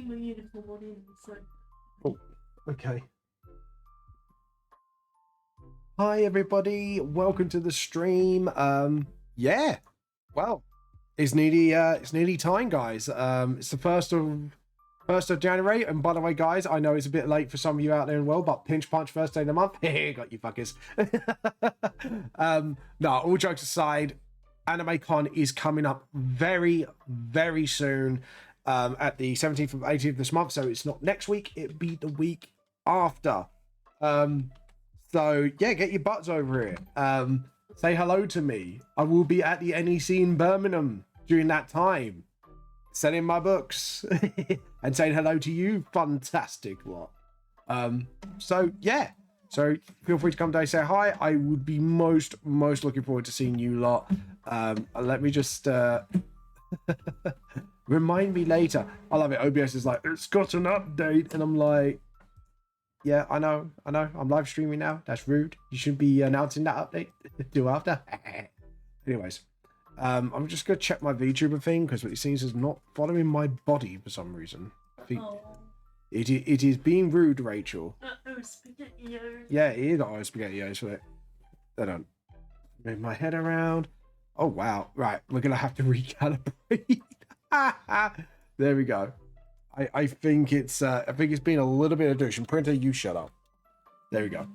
putting my uniform on in, so. Oh, okay. Hi everybody, welcome to the stream. Yeah, well, it's nearly time, guys. It's the first of January, and by the way, guys, I know it's a bit late for some of you out there in the world, but pinch punch, first day of the month. Got you fuckers. No, all jokes aside, AnimeCon is coming up very, very soon. At the 17th and 18th of this month, so it's not next week, it'll be the week after. So yeah, get your butts over here. Say hello to me. I will be at the NEC in Birmingham during that time, selling my books and saying hello to you fantastic lot. So yeah, so feel free to come down and say hi. I would be most looking forward to seeing you lot. Let me just remind me later. I love it. OBS is like, it's got an update, and I'm like, yeah, I know. I'm live streaming now. That's rude. You shouldn't be announcing that update. Do after. Anyways, I'm just gonna check my VTuber thing because it seems is not following my body for some reason. It is being rude, Rachel. Spaghetti-o. Yeah, it is spaghetti-o for it. I don't move my head around. Oh wow! Right, we're gonna have to recalibrate. There we go. I think it's been a little bit of douche. And printer, you shut up. There we go.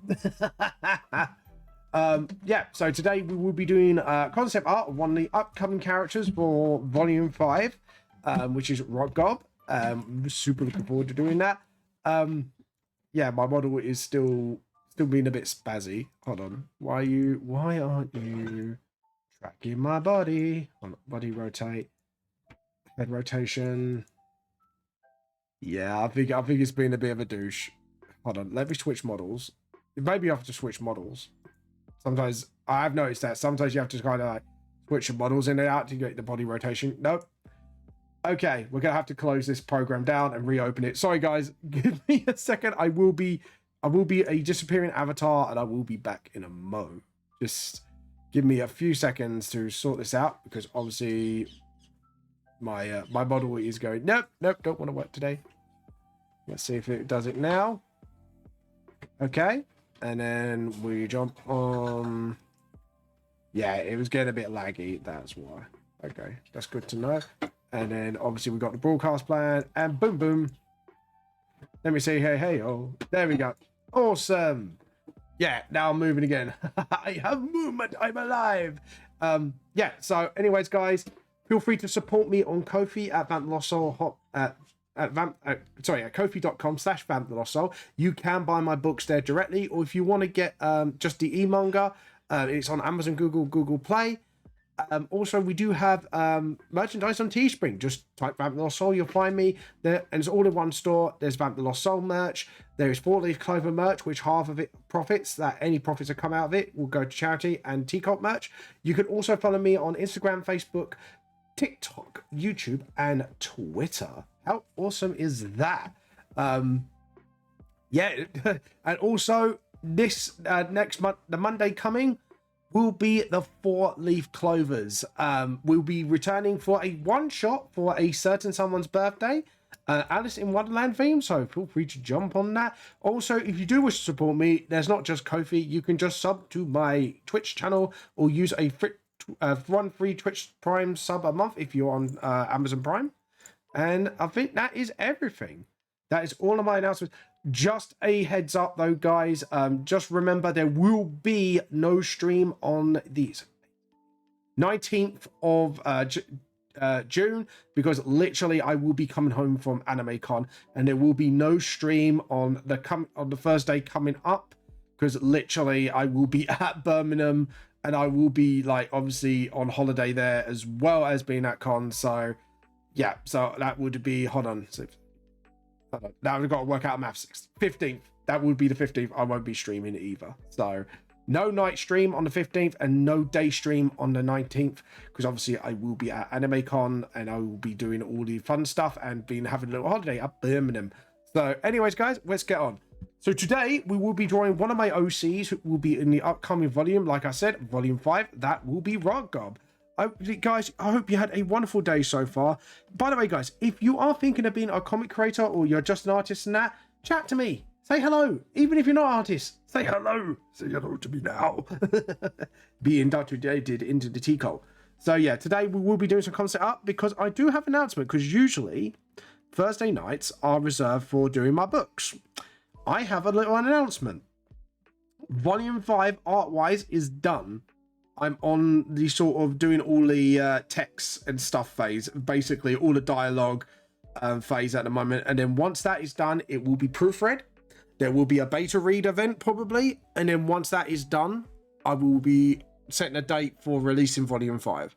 Yeah, so today we will be doing concept art of one of the upcoming characters for Volume 5, which is Rock Gob. Super looking forward to doing that. Yeah, my model is still being a bit spazzy. Hold on. Why aren't you tracking my body? Body rotate. Head rotation. Yeah, I think it's been a bit of a douche. Hold on, let me switch models. Maybe I have to switch models. Sometimes I have noticed that sometimes you have to kind of like switch the models in and out to get the body rotation. Nope. Okay, we're gonna have to close this program down and reopen it. Sorry guys, give me a second. I will be a disappearing avatar, and I will be back in a mo. Just give me a few seconds to sort this out, because obviously my model is going, nope, don't want to work today. Let's see if it does it now. Okay, and then we jump on. Yeah, it was getting a bit laggy, that's why. Okay, that's good to know. And then obviously we got the broadcast plan, and boom. Let me see, hey, oh, there we go. Awesome. Yeah, now I'm moving again. I have movement, I'm alive. Yeah, so anyways, guys, feel free to support me on Ko-fi at kofi.com/vampthelost. You can buy my books there directly, or if you want to get just the e-manga, it's on Amazon, Google Play. Also, we do have merchandise on Teespring. Just type Vamp the Lost Soul, you'll find me there, and it's all in one store. There's Vamp the Lost Soul merch. There is 4-leaf clover merch, which half of it profits, that any profits that come out of it will go to charity, and teacup merch. You can also follow me on Instagram, Facebook, TikTok, YouTube, and Twitter. How awesome is that? Yeah, and also this next month, the Monday coming, will be the 4-leaf clovers. We'll be returning for a one-shot for a certain someone's birthday, Alice in Wonderland theme, so feel free to jump on that. Also, if you do wish to support me, there's not just Ko-fi, you can just sub to my Twitch channel, or use a one free Twitch Prime sub a month if you're on Amazon Prime. And I think that is everything. That is all of my announcements. Just a heads up though, guys, just remember there will be no stream on the 19th of June, because literally I will be coming home from AnimeCon, and there will be no stream on the Thursday coming up, because literally I will be at Birmingham, and I will be like obviously on holiday there as well as being at con. So yeah, so that would be, hold on, now we've got to work out maths. 15th, that would be the 15th. I won't be streaming either, so no night stream on the 15th and no day stream on the 19th, because obviously I will be at AnimeCon and I will be doing all the fun stuff and having a little holiday at Birmingham. So anyways, guys, let's get on. So today we will be drawing one of my OCs who will be in the upcoming volume. Like I said, volume 5, that will be Rock Gob. guys, I hope you had a wonderful day so far. By the way, guys, if you are thinking of being a comic creator or you're just an artist and that, chat to me. Say hello. Even if you're not an artist, say hello. Say hello to me now. Be indoctrinated into the T-Cole. So yeah, today we will be doing some concept art because I do have an announcement, because usually Thursday nights are reserved for doing my books. I have a little announcement. Volume 5 art-wise is done. I'm on the sort of doing all the text and stuff phase, basically all the dialogue phase at the moment. And then once that is done, it will be proofread. There will be a beta read event probably. And then once that is done, I will be setting a date for releasing volume 5.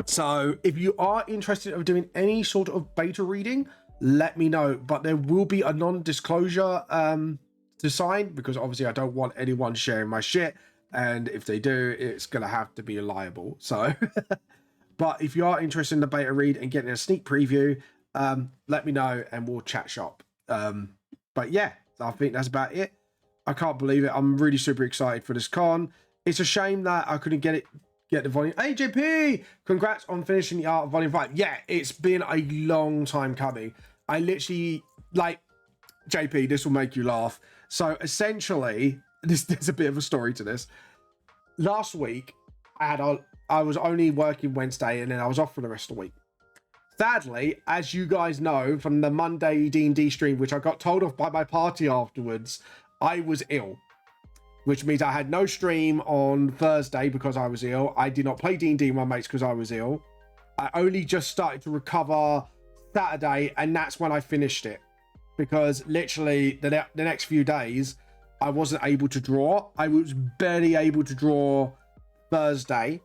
So if you are interested in doing any sort of beta reading, let me know. But there will be a non-disclosure to sign, because obviously I don't want anyone sharing my shit. And if they do, it's going to have to be liable. So, but if you are interested in the beta read and getting a sneak preview, let me know and we'll chat shop. But yeah, I think that's about it. I can't believe it. I'm really super excited for this con. It's a shame that I couldn't get the volume. Hey, JP, congrats on finishing the art of volume 5. Yeah, it's been a long time coming. I literally, like, JP, this will make you laugh. So essentially, there's a bit of a story to this. Last week, I was only working Wednesday and then I was off for the rest of the week. Sadly, as you guys know from the Monday D&D stream, which I got told off by my party afterwards, I was ill, which means I had no stream on Thursday because I was ill. I did not play D&D with my mates because I was ill. I only just started to recover Saturday, and that's when I finished it, because literally the next few days I wasn't able to draw. I was barely able to draw Thursday.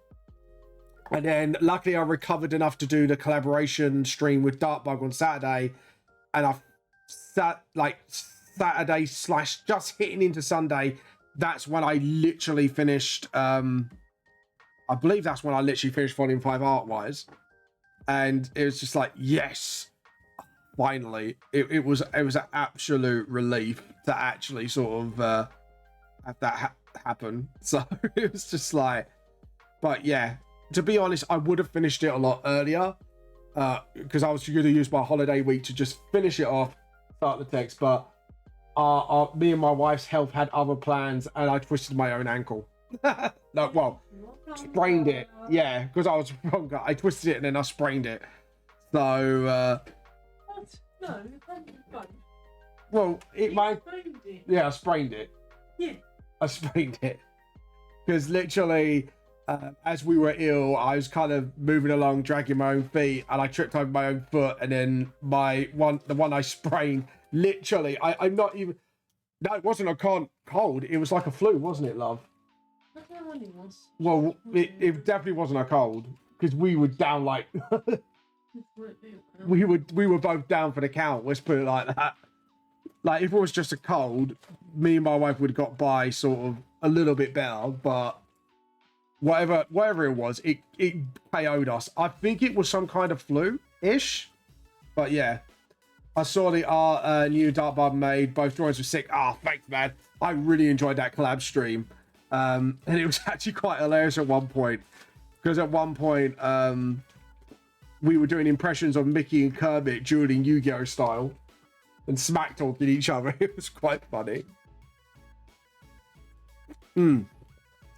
And then luckily I recovered enough to do the collaboration stream with Dartbug on Saturday. And I sat like Saturday / just hitting into Sunday. That's when I literally finished. I believe that's when I literally finished volume 5 art-wise. And it was just like, yes, finally. It was an absolute relief to actually sort of have that happen. So it was just like, but yeah, to be honest, I would have finished it a lot earlier because I was going to use my holiday week to just finish it off, start the text. But me and my wife's health had other plans, and I twisted my own ankle. No, well, sprained it. Yeah, because I was wrong. I twisted it and then I sprained it. So, What? No, you can't be fun. well, Sprained it. yeah, I sprained it. Yeah. I sprained it because literally, as we were ill, I was kind of moving along, dragging my own feet, and I tripped over my own foot, and then the one I sprained, literally, I'm not even. No, it wasn't a cold. It was like a flu, wasn't it, love? I don't know what it was. Well, it definitely wasn't a cold because we were down like we were both down for the count. Let's put it like that. Like if it was just a cold, me and my wife would have got by sort of a little bit better, but whatever it was, it KO'd us. I think it was some kind of flu-ish, but yeah. I saw the new Dark Barb made. Both drawings were sick. Thanks, man. I really enjoyed that collab stream. And it was actually quite hilarious at one point. Because at one point, we were doing impressions of Mickey and Kermit dueling Yu-Gi-Oh! Style. And smack talking each other. It was quite funny.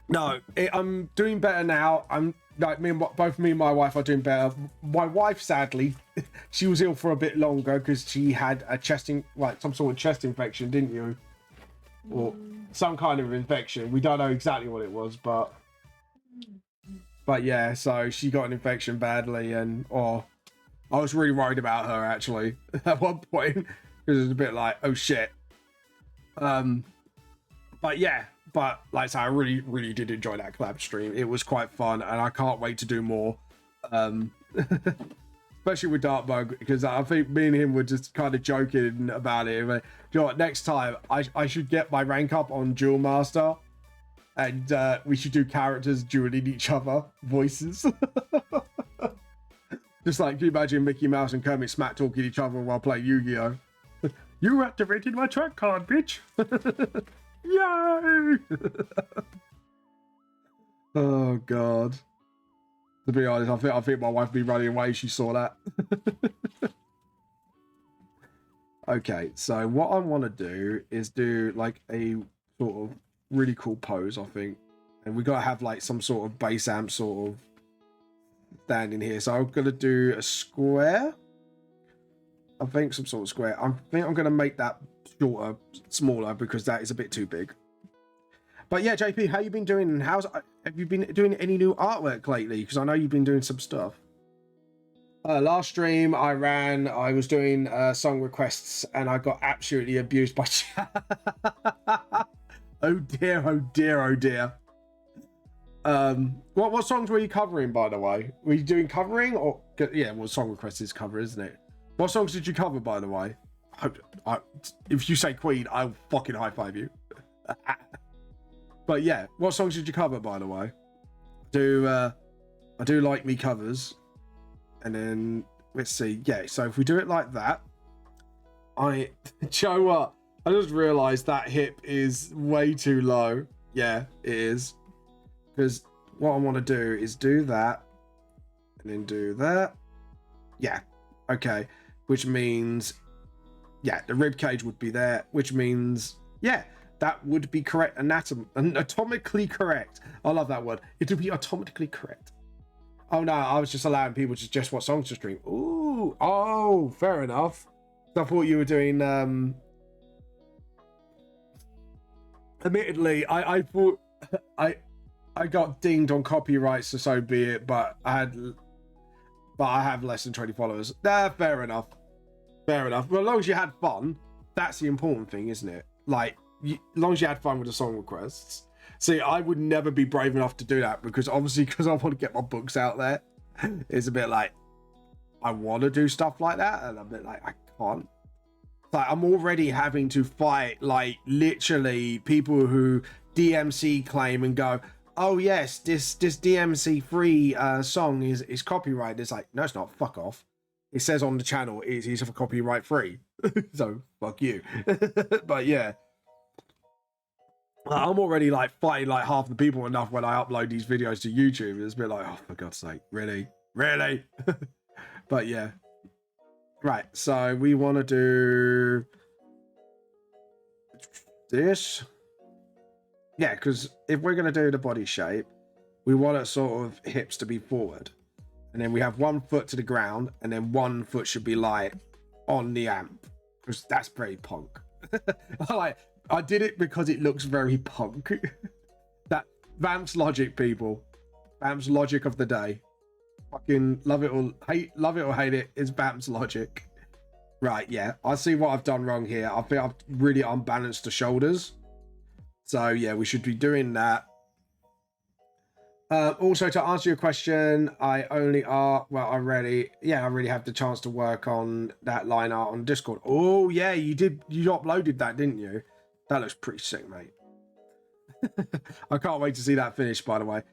No, I'm doing better now. I'm like both me and my wife are doing better. My wife, sadly, she was ill for a bit longer because she had a some sort of chest infection, didn't you? Or some kind of infection. We don't know exactly what it was, but yeah. So she got an infection badly, and I was really worried about her actually at one point because it was a bit like, oh shit. But yeah. But like I said, I really, really did enjoy that collab stream. It was quite fun, and I can't wait to do more. Especially with Dartbug, because I think me and him were just kind of joking about it. But, you know what, next time, I should get my rank up on Duel Master, and we should do characters dueling each other, voices. Just like, can you imagine Mickey Mouse and Kermit smack talking each other while playing Yu-Gi-Oh? You activated my track card, bitch! Yay! Oh God. To be honest, I think my wife would be running away. She saw that. Okay, so what I want to do is do like a sort of really cool pose, I think. And we got to have like some sort of bass amp sort of standing here. So I'm going to do a square. I think some sort of square. I think I'm going to make that shorter, smaller, because that is a bit too big. But yeah, JP, how you been doing? Have you been doing any new artwork lately? Because I know you've been doing some stuff. Last stream I was doing song requests and I got absolutely abused by chat. Oh dear, oh dear, oh dear. What songs were you covering, by the way? Were you doing covering or yeah? Well, song request is cover, isn't it? What songs did you cover, by the way? If you say Queen, I'll fucking high five you. But yeah, what songs did you cover, by the way? I do like me covers. And then let's see. Yeah, so if we do it like that, Joe, what? I just realized that hip is way too low. Yeah, it is. Because what I want to do is do that and then do that. Yeah, okay. Which means, yeah, the rib cage would be there, which means, yeah, that would be correct. Anatomically correct. I love that word. It would be atomically correct. Oh no, I was just allowing people to suggest what songs to stream. Ooh, oh, fair enough. I thought you were doing. Admittedly, I thought I got dinged on copyright, so be it. But I have less than 20 followers. Nah, fair enough. Fair enough. Well, as long as you had fun, that's the important thing, isn't it? Like, as long as you had fun with the song requests. See, I would never be brave enough to do that because obviously, because I want to get my books out there, it's a bit like I want to do stuff like that, and I'm a bit like I can't. Like I'm already having to fight like literally people who DMC claim and go, "Oh yes, this DMC free song is copyrighted." It's like, no, it's not. Fuck off. It says on the channel it's for copyright free, so fuck you. But yeah. I'm already like fighting like half the people enough when I upload these videos to YouTube. It's a bit like, oh, for God's sake, really? But yeah. Right, so we want to do this. Yeah, because if we're going to do the body shape, we want it sort of hips to be forward. And then we have 1 foot to the ground, and then 1 foot should be like on the amp. Because that's very punk. I did it because it looks very punk. That Vamps logic, people. Vamps logic of the day. Fucking love it or hate it. It's Vamps logic. Right, yeah. I see what I've done wrong here. I think I've really unbalanced the shoulders. So yeah, we should be doing that. Also, to answer your question, I already have the chance to work on that line art on Discord. Oh yeah, you uploaded that, didn't you? That looks pretty sick, mate. I can't wait to see that finished, by the way.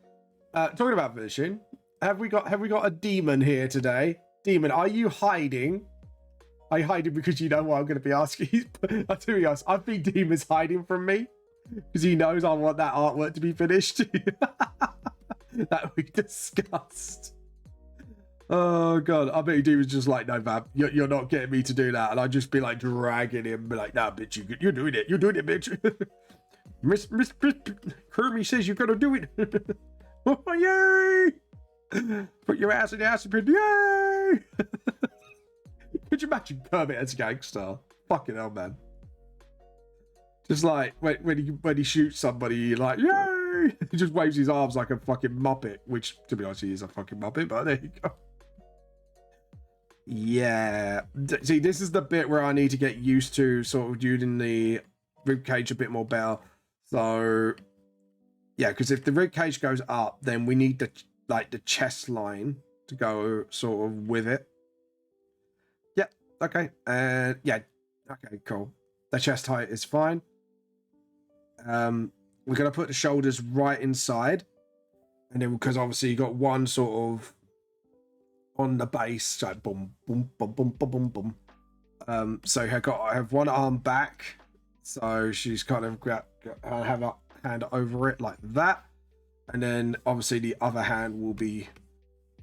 Talking about finishing, have we got a demon here today? Demon, are you hiding? Are you hiding because you know what I'm going to be asking? To be honest, I think Demon's hiding from me because he knows I want that artwork to be finished. That we discussed. Oh god, I bet Demon's just like, no, Vamp, you're not getting me to do that, and I'd just be like dragging him, be like, nah, bitch, you're doing it, bitch. Miss Kirby says you're gonna do it. Oh, yay! Put your ass in the acid pit, yay! Could you imagine Kermit as a gangster? Fucking hell, man. Just like when he shoots somebody, you're like, yay! He just waves his arms like a fucking Muppet, which, to be honest, he is a fucking Muppet, but there you go. Yeah. See, this is the bit where I need to get used to sort of using the ribcage a bit more better. So, yeah, because if the ribcage goes up, then we need the chest line to go sort of with it. Yeah, okay. And yeah, okay, cool. The chest height is fine. We're going to put the shoulders right inside. And then because obviously you got one sort of on the base, so boom, boom, boom, boom, boom, boom, boom. So I have one arm back, so she's kind of have a hand over it like that, and then obviously the other hand will be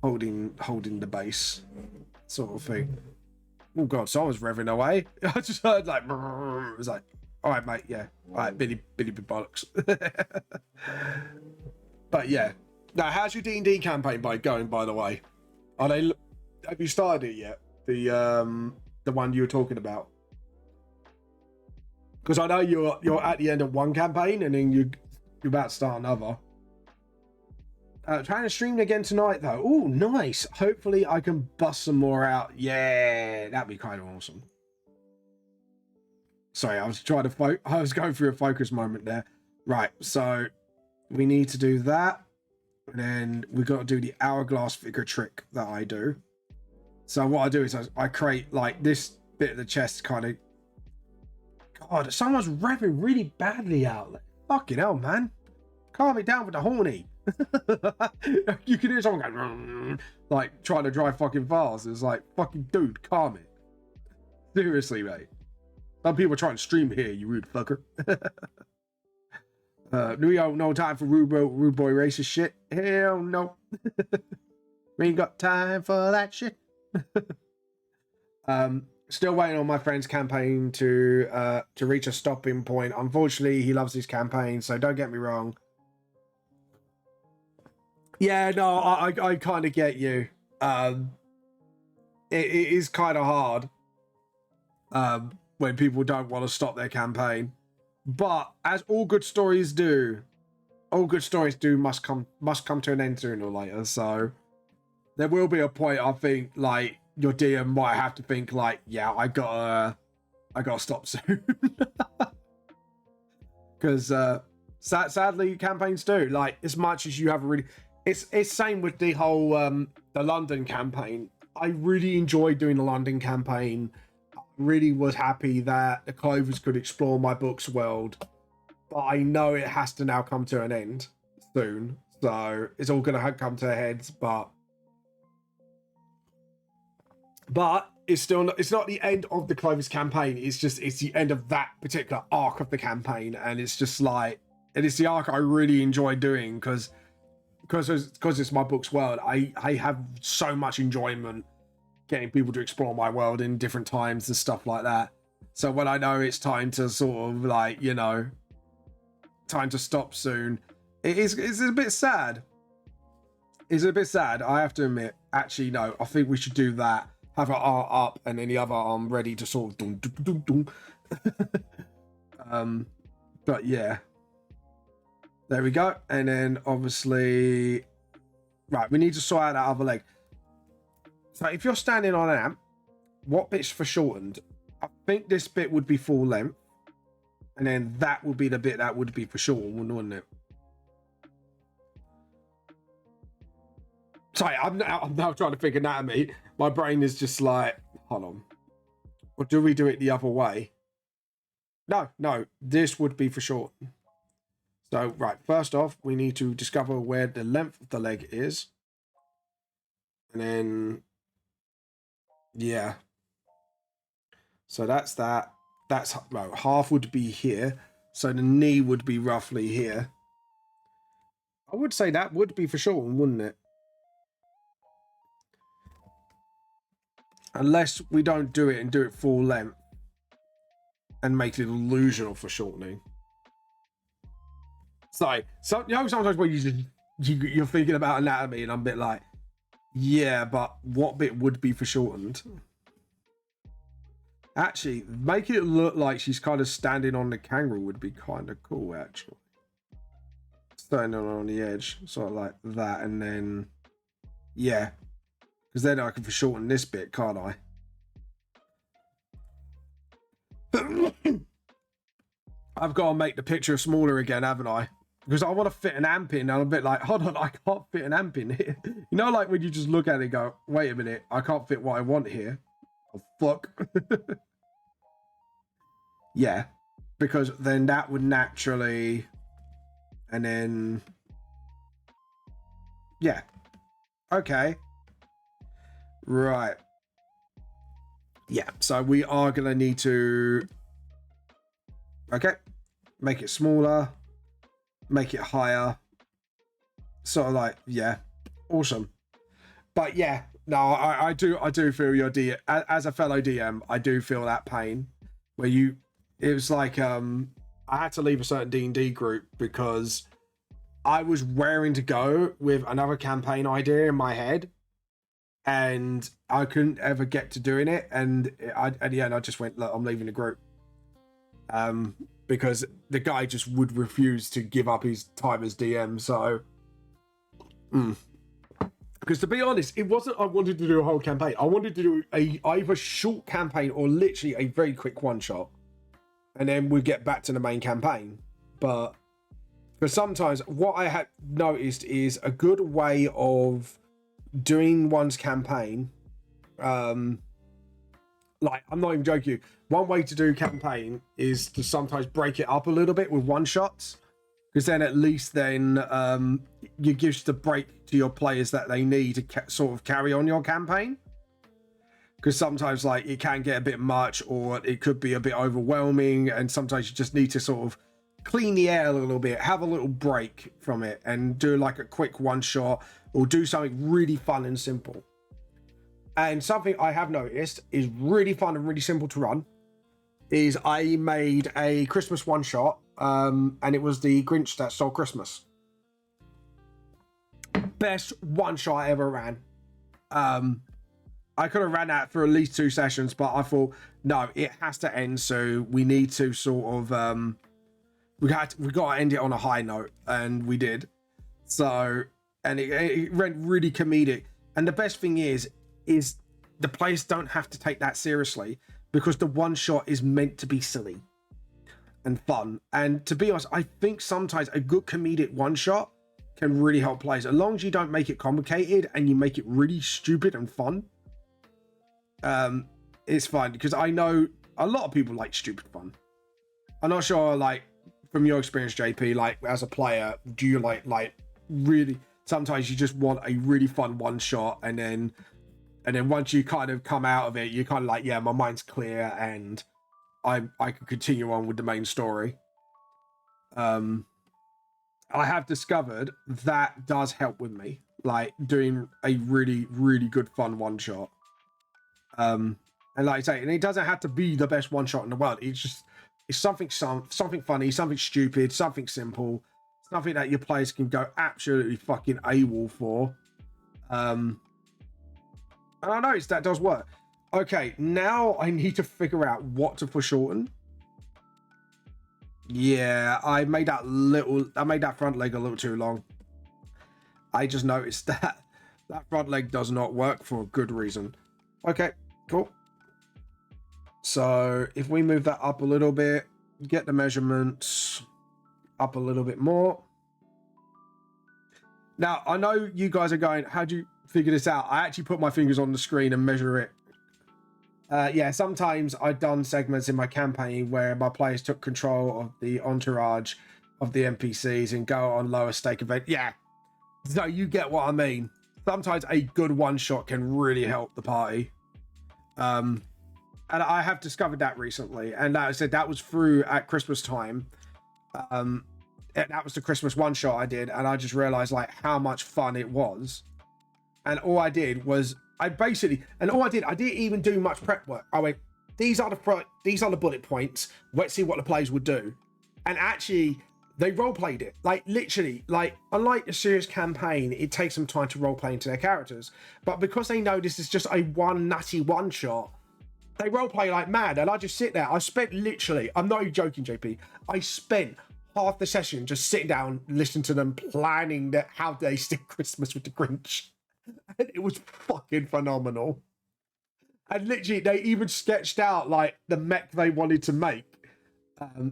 holding the base, sort of thing. Oh god, someone's revving away. I just heard like, it was like, all right, mate, yeah, all right, Billy bollocks. But yeah, now how's your D&D campaign going? By the way, have you started it yet? The one you were talking about? Because I know you're at the end of one campaign and then you're about to start another. Trying to stream again tonight though. Oh, nice. Hopefully I can bust some more out. Yeah, that'd be kind of awesome. Sorry, I was trying to I was going through a focus moment there. Right, so we need to do that. And then we got to do the hourglass figure trick that I do. So what I do is I create like this bit of the chest kind of. God, someone's revving really badly out there. Fucking hell, man. Calm it down with the horny. You can hear someone going, like, trying to drive fucking fast. It's like, fucking dude, calm it. Seriously, mate. Some people are trying to stream here, you rude fucker. We don't no time for rude boy racist shit. Hell no. We ain't got time for that shit. Still waiting on my friend's campaign to reach a stopping point. Unfortunately, he loves his campaign, so don't get me wrong. Yeah, no, I kind of get you. It is kind of hard when people don't want to stop their campaign. But as all good stories do must come to an end sooner or later. So there will be a point, I think, like your DM might have to think like, yeah, I gotta stop soon. Because sadly campaigns do, like, as much as you have a really, it's same with the whole the London campaign. I really enjoyed doing the London campaign. I really was happy that the Clovers could explore my book's world, but I know it has to now come to an end soon, so it's all gonna come to a head. But it's still not, it's not the end of the Clovis campaign. It's the end of that particular arc of the campaign, and it's just like, it is the arc I really enjoy doing because it's my book's world. I have so much enjoyment getting people to explore my world in different times and stuff like that. So when I know it's time to sort of like, you know, time to stop soon, it's a bit sad. It's a bit sad, I have to admit. Actually, no, I think we should do that. Have our arm up and then the other arm ready to sort of dum, dum, dum, dum. But yeah. There we go. And then obviously, right, we need to sort out that other leg. So if you're standing on an amp, what bit's for shortened? I think this bit would be full length. And then that would be the bit that would be for shortened, wouldn't it? Sorry, I'm now trying to think anatomy. My brain is just like, hold on. Or do we do it the other way? No, this would be for shortened. So, right, first off, we need to discover where the length of the leg is. And then, yeah. So that's that. That's, well, half would be here. So the knee would be roughly here. I would say that would be for shortened, wouldn't it? Unless we don't do it and do it full length. And make it illusional for shortening. Sorry, so you know sometimes when you're thinking about anatomy and I'm a bit like, yeah, but what bit would be for shortened? Actually, making it look like she's kind of standing on the kangaroo would be kind of cool, actually. Standing on the edge, sort of like that, and then, yeah. Because then I can for shorten this bit, can't I? I've got to make the picture smaller again, haven't I? Because I want to fit an amp in, and I'm a bit like, hold on, I can't fit an amp in here. You know, like when you just look at it and go, wait a minute, I can't fit what I want here. Oh, fuck. Yeah, because then that would naturally, and then, yeah. Okay. Right. Yeah, so we are going to need to, okay, make it smaller. Make it higher, sort of like, yeah, awesome. But yeah, no, I do feel your as a fellow DM, I do feel that pain where it was like I had to leave a certain D&D group because I was raring to go with another campaign idea in my head, and I couldn't ever get to doing it, and at the end I just went, look, I'm leaving the group, because the guy just would refuse to give up his time as DM. So because to be honest, it wasn't I wanted to do a whole campaign. I wanted to do a either short campaign or literally a very quick one shot, and then we'd get back to the main campaign. But sometimes what I had noticed is a good way of doing one's campaign, like, I'm not even joking you, one way to do campaign is to sometimes break it up a little bit with one shots, because then at least you give the break to your players that they need to sort of carry on your campaign. Because sometimes, like, it can get a bit much, or it could be a bit overwhelming, and sometimes you just need to sort of clean the air a little bit, have a little break from it, and do like a quick one shot, or do something really fun and simple. And something I have noticed is really fun and really simple to run is I made a Christmas one shot, and it was the Grinch that stole Christmas. Best one shot I ever ran. I could have ran that for at least 2 sessions, but I thought, no, it has to end. So we need to sort of, we got to end it on a high note, and we did. So, and it went really comedic. And the best thing is the players don't have to take that seriously, because the one shot is meant to be silly and fun. And to be honest, I think sometimes a good comedic one shot can really help players, as long as you don't make it complicated and you make it really stupid and fun. It's fun, because I know a lot of people like stupid fun. I'm not sure, like, from your experience, JP, like, as a player, do you like really, sometimes you just want a really fun one shot, and then once you kind of come out of it, you're kind of like, yeah, my mind's clear and I can continue on with the main story. I have discovered that does help with me, like doing a really, really good fun one shot. And like I say, and it doesn't have to be the best one shot in the world. It's something funny, something stupid, something simple, something that your players can go absolutely fucking AWOL for. And I noticed that does work. Okay, now I need to figure out what to foreshorten. Yeah, I made that front leg a little too long. I just noticed that front leg does not work for a good reason. Okay, cool. So if we move that up a little bit, get the measurements up a little bit more. Now, I know you guys are going, how'd you figure this out? I actually put my fingers on the screen and measure it. Yeah, sometimes I've done segments in my campaign where my players took control of the entourage of the NPCs and go on lower stake event. Yeah, so you get what I mean. Sometimes a good one shot can really help the party. And I have discovered that recently. And like I said, that was through at Christmas time. And that was the Christmas one shot I did. And I just realized like how much fun it was. And all I did was I didn't even do much prep work. I went, these are the bullet points. Let's see what the players would do. And actually, they role played it. Like literally, like unlike a serious campaign, it takes some time to role play into their characters. But because they know this is just a one nutty one shot, they role play like mad. And I just sit there. I spent literally, I'm not even joking, JP. I spent half the session just sitting down, listening to them planning how they stick Christmas with the Grinch. And it was fucking phenomenal. And literally, they even sketched out like the mech they wanted to make,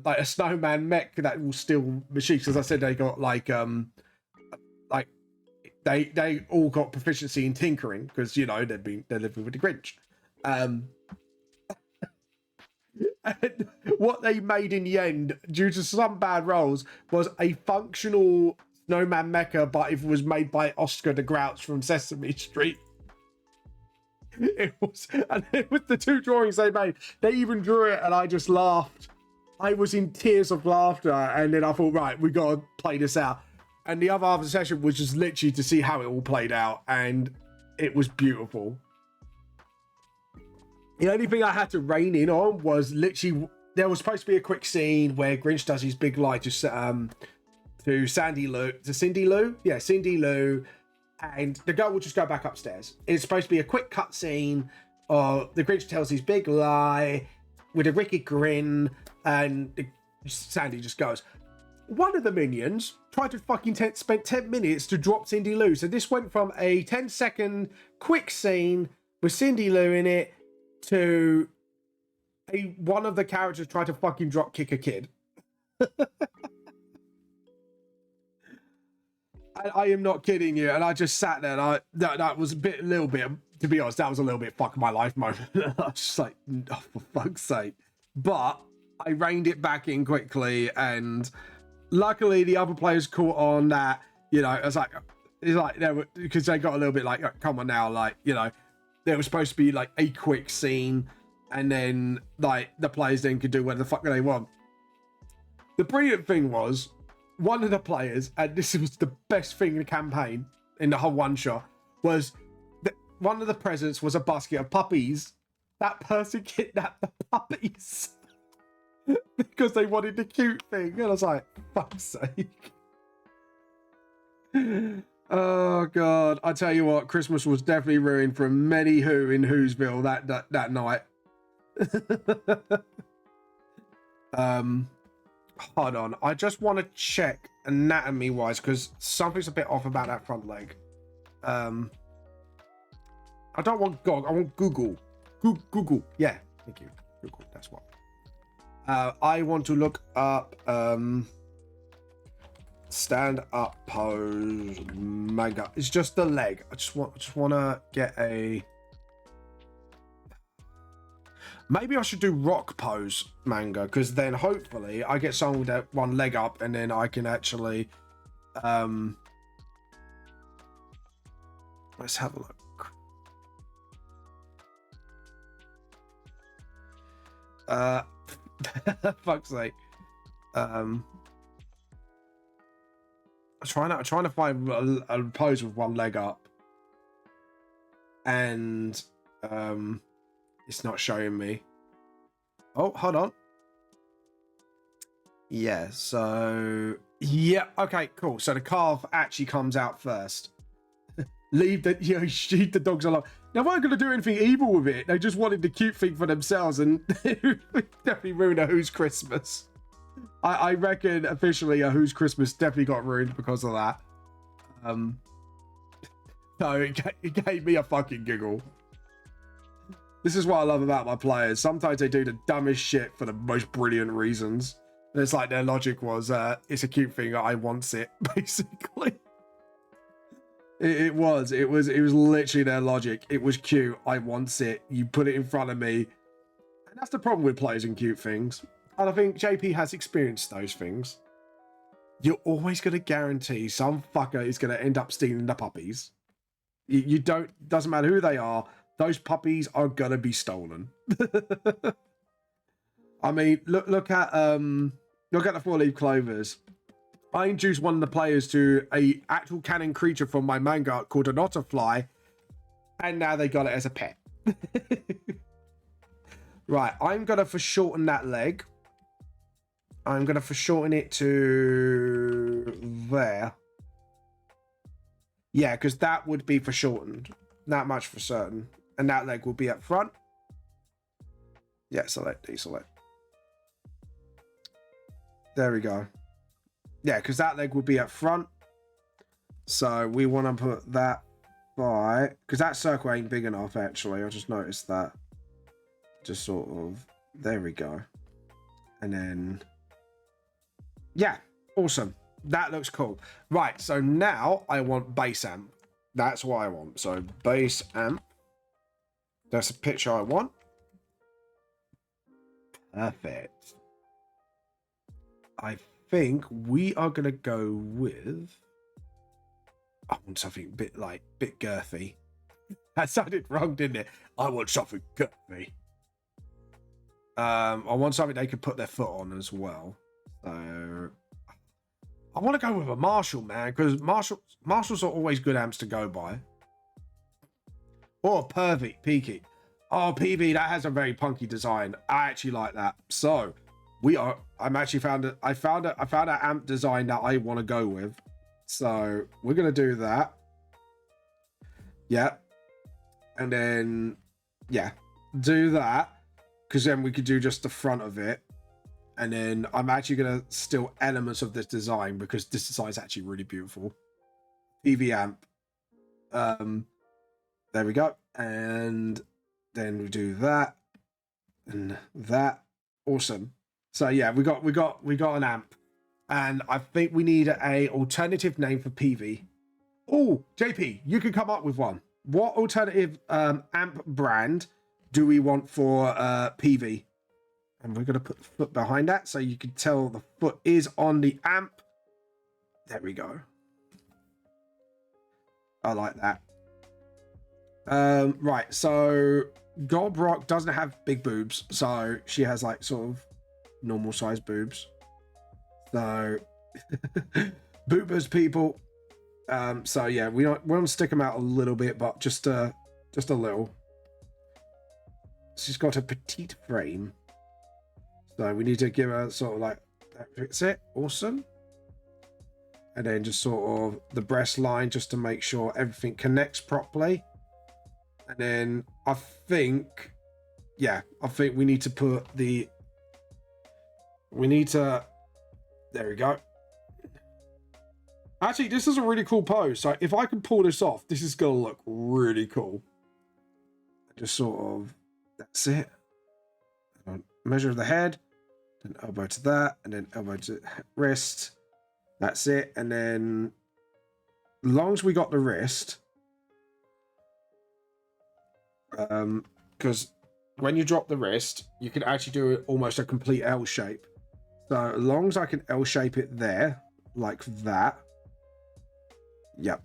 like a snowman mech that will steal machines. As I said, they got like they all got proficiency in tinkering because you know they're living with the Grinch. And what they made in the end, due to some bad rolls, was a functional snowman mecha, but it was made by Oscar the Grouch from Sesame Street. It was the two drawings they made. They even drew it, and I just laughed. I was in tears of laughter, and then I thought, right, we gotta play this out. And the other half of the session was just literally to see how it all played out, and it was beautiful. The only thing I had to rein in on was literally there was supposed to be a quick scene where Grinch does his big lie to Cindy Lou, and the girl will just go back upstairs. It's supposed to be a quick cut scene. The Grinch tells his big lie with a wicked grin, and Sandy just goes. One of the minions tried to fucking spend 10 minutes to drop Cindy Lou. So this went from a 10-second quick scene with Cindy Lou in it to one of the characters tried to fucking drop kick a kid. I am not kidding you. And I just sat there and that was a little bit, to be honest, that was a little bit fuck my life moment. I was just like, oh, for fuck's sake. But I reined it back in quickly, and luckily the other players caught on that, you know, it's like because they got a little bit like, oh, come on now, like, you know, there was supposed to be like a quick scene, and then like the players then could do whatever the fuck they want. The brilliant thing was one of the players, and this was the best thing in the campaign in the whole one shot, was that one of the presents was a basket of puppies. That person kidnapped the puppies because they wanted the cute thing, and I was like, fuck's sake. Oh god, I tell you what, Christmas was definitely ruined for many who in Whoville that night. Hold on, I just want to check anatomy wise because something's a bit off about that front leg. I don't want GOG, I want Google. Google, yeah, thank you. Google, that's what. I want to look up stand up pose manga. It's just the leg. I just want to get a. Maybe I should do rock pose manga, because then hopefully I get someone with that one leg up, and then I can actually let's have a look. Fuck's sake. I'm trying to find a pose with one leg up, and it's not showing me. Oh, hold on. Yeah, so yeah, okay, cool. So the calf actually comes out first. Leave the dogs alone. They weren't going to do anything evil with it. They just wanted the cute thing for themselves, and definitely ruined a Who's Christmas. I reckon officially a Who's Christmas definitely got ruined because of that. So it gave me a fucking giggle. This is what I love about my players. Sometimes they do the dumbest shit for the most brilliant reasons. And it's like their logic was, it's a cute thing, I want it, basically. It was literally their logic. It was cute, I want it, you put it in front of me. And that's the problem with players and cute things. And I think JP has experienced those things. You're always going to guarantee some fucker is going to end up stealing the puppies. You don't, doesn't matter who they are, those puppies are going to be stolen. I mean, look at the 4-leaf clovers. I introduced one of the players to a actual canon creature from my manga called an otterfly, and now they got it as a pet. Right, I'm going to foreshorten that leg. I'm going to foreshorten it to there. Yeah, because that would be foreshortened. That much for certain. And that leg will be up front. Yeah, select, deselect. There we go. Yeah, because that leg will be up front. So we want to put that by... Because that circle ain't big enough, actually. I just noticed that. Just sort of... There we go. And then... Yeah, awesome. That looks cool. Right, so now I want base amp. That's what I want. So base amp. That's the picture I want. Perfect. I think we are going to go with... I want something a bit girthy. That sounded wrong, didn't it? I want something girthy. I want something they can put their foot on as well. So I want to go with a Marshall, man, because Marshalls are always good amps to go by. Or a Pervy, Peaky. Oh, PV, that has a very punky design. I actually like that. So I found an amp design that I want to go with. So we're gonna do that. Yeah. And then do that. Because then we could do just the front of it. And then I'm actually gonna steal elements of this design because this design is actually really beautiful. PV amp. There we go. And then we do that and that. Awesome. So yeah, we got an amp, and I think we need a alternative name for PV. Oh, JP, you can come up with one. What alternative amp brand do we want for PV? And we're gonna put the foot behind that so you can tell the foot is on the amp. There we go. I like that. Right, so Gob Rock doesn't have big boobs, so she has like sort of normal size boobs. So boobers, people. So yeah, we want to stick them out a little bit, but just a little. She's got a petite frame, so we need to give her sort of like that's it. Awesome. And then just sort of the breast line, just to make sure everything connects properly. And then I think we need to put there we go. Actually, this is a really cool pose. So if I can pull this off, this is going to look really cool. Just sort of, that's it. Measure the head, then elbow to that, and then elbow to wrist. That's it. And then as long as we got the wrist, because when you drop the wrist, you can actually do it almost a complete L shape. So as long as I can L shape it there, like that. Yep.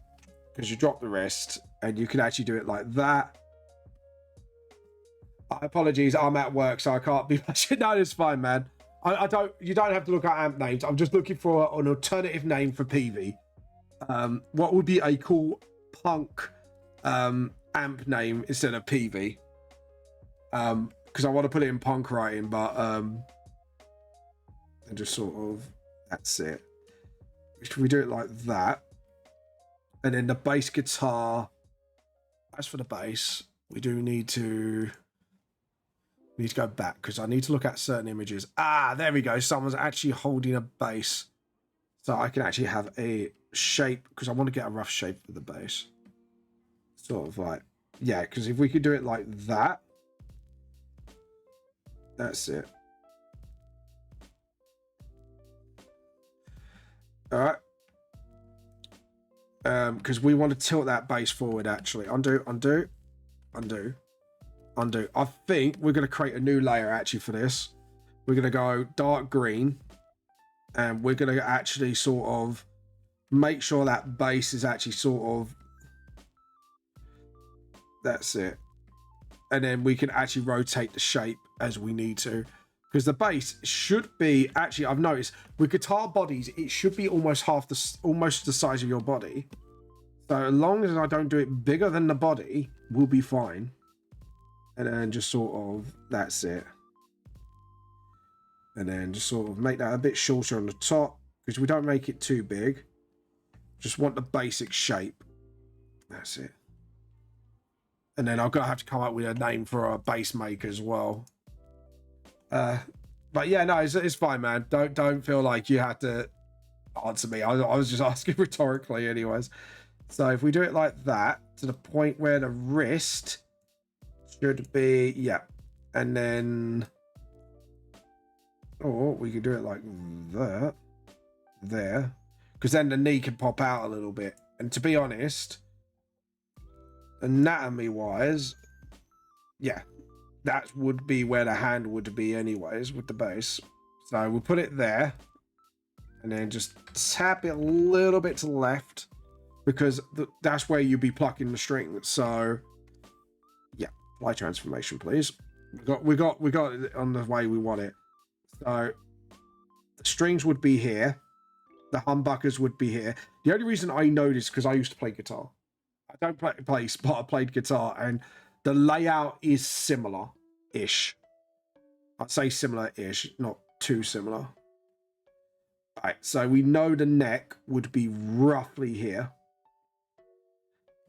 Because you drop the wrist and you can actually do it like that. Apologies, I'm at work, so I can't be much. No, it's fine, man. You don't have to look at amp names. I'm just looking for an alternative name for PV. What would be a cool punk amp name instead of PV? Because I want to put it in punk writing, but and just sort of that's it. Should we do it like that? And then the bass guitar. As for the bass, we do need to go back because I need to look at certain images. Ah, there we go. Someone's actually holding a bass, so I can actually have a shape because I want to get a rough shape for the bass. Sort of like, yeah, because if we could do it like that, that's it. All right. Because we want to tilt that bass forward. Actually, undo. I think we're going to create a new layer actually for this. We're going to go dark green, and we're going to actually sort of make sure that base is actually sort of, that's it. And then we can actually rotate the shape as we need to, because the base should be, actually I've noticed with guitar bodies it should be almost almost the size of your body. So as long as I don't do it bigger than the body, we'll be fine. And then just sort of, that's it. And then just sort of make that a bit shorter on the top, because we don't make it too big. Just want the basic shape. That's it. And then I'm going to have to come up with a name for our bass maker as well. But yeah, no, it's fine, man. Don't feel like you have to answer me. I was just asking rhetorically anyways. So if we do it like that, to the point where the wrist should be, yeah. And then, or we could do it like that, there. Because then the knee can pop out a little bit. And to be honest, anatomy-wise, yeah, that would be where the hand would be anyways with the bass. So we'll put it there. And then just tap it a little bit to the left. Because that's where you'd be plucking the strings. So, yeah, apply transformation, please. We got it on the way we want it. So the strings would be here, The humbuckers would be here. The only reason I know this because I used to play guitar. I don't play bass, but I played guitar, and the layout is similar-ish. I'd say similar-ish, not too similar. Right, so we know the neck would be roughly here.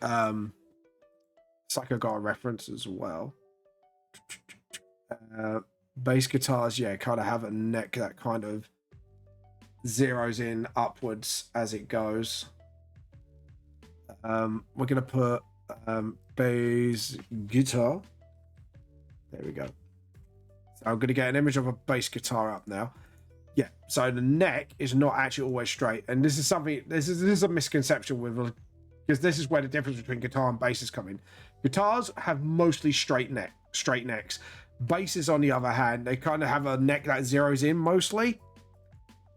It's like I got a reference as well. Bass guitars, yeah, kind of have a neck that kind of zeroes in upwards as it goes. We're gonna put bass guitar. There we go. So I'm gonna get an image of a bass guitar up now. Yeah, so the neck is not actually always straight, and this is something. This is a misconception with, because this is where the difference between guitar and bass is coming. Guitars have mostly straight necks. Basses, on the other hand, they kind of have a neck that zeroes in mostly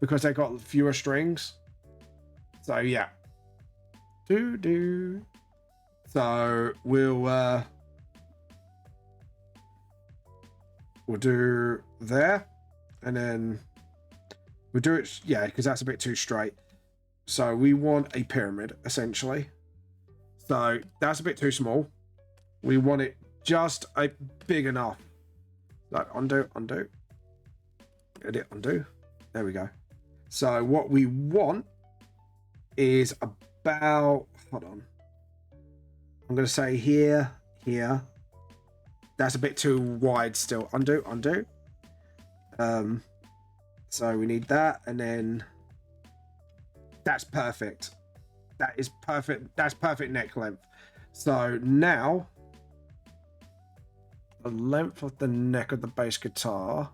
because they got fewer strings. So yeah. So we'll do there, and then we'll do it, yeah, because that's a bit too straight. So we want a pyramid, essentially. So that's a bit too small. We want it just a big enough. Like undo, edit, undo. There we go. So what we want is about, hold on, I'm going to say here. That's a bit too wide still. Undo. So we need that, and then that's perfect. That is perfect. That's perfect neck length. So now the length of the neck of the bass guitar,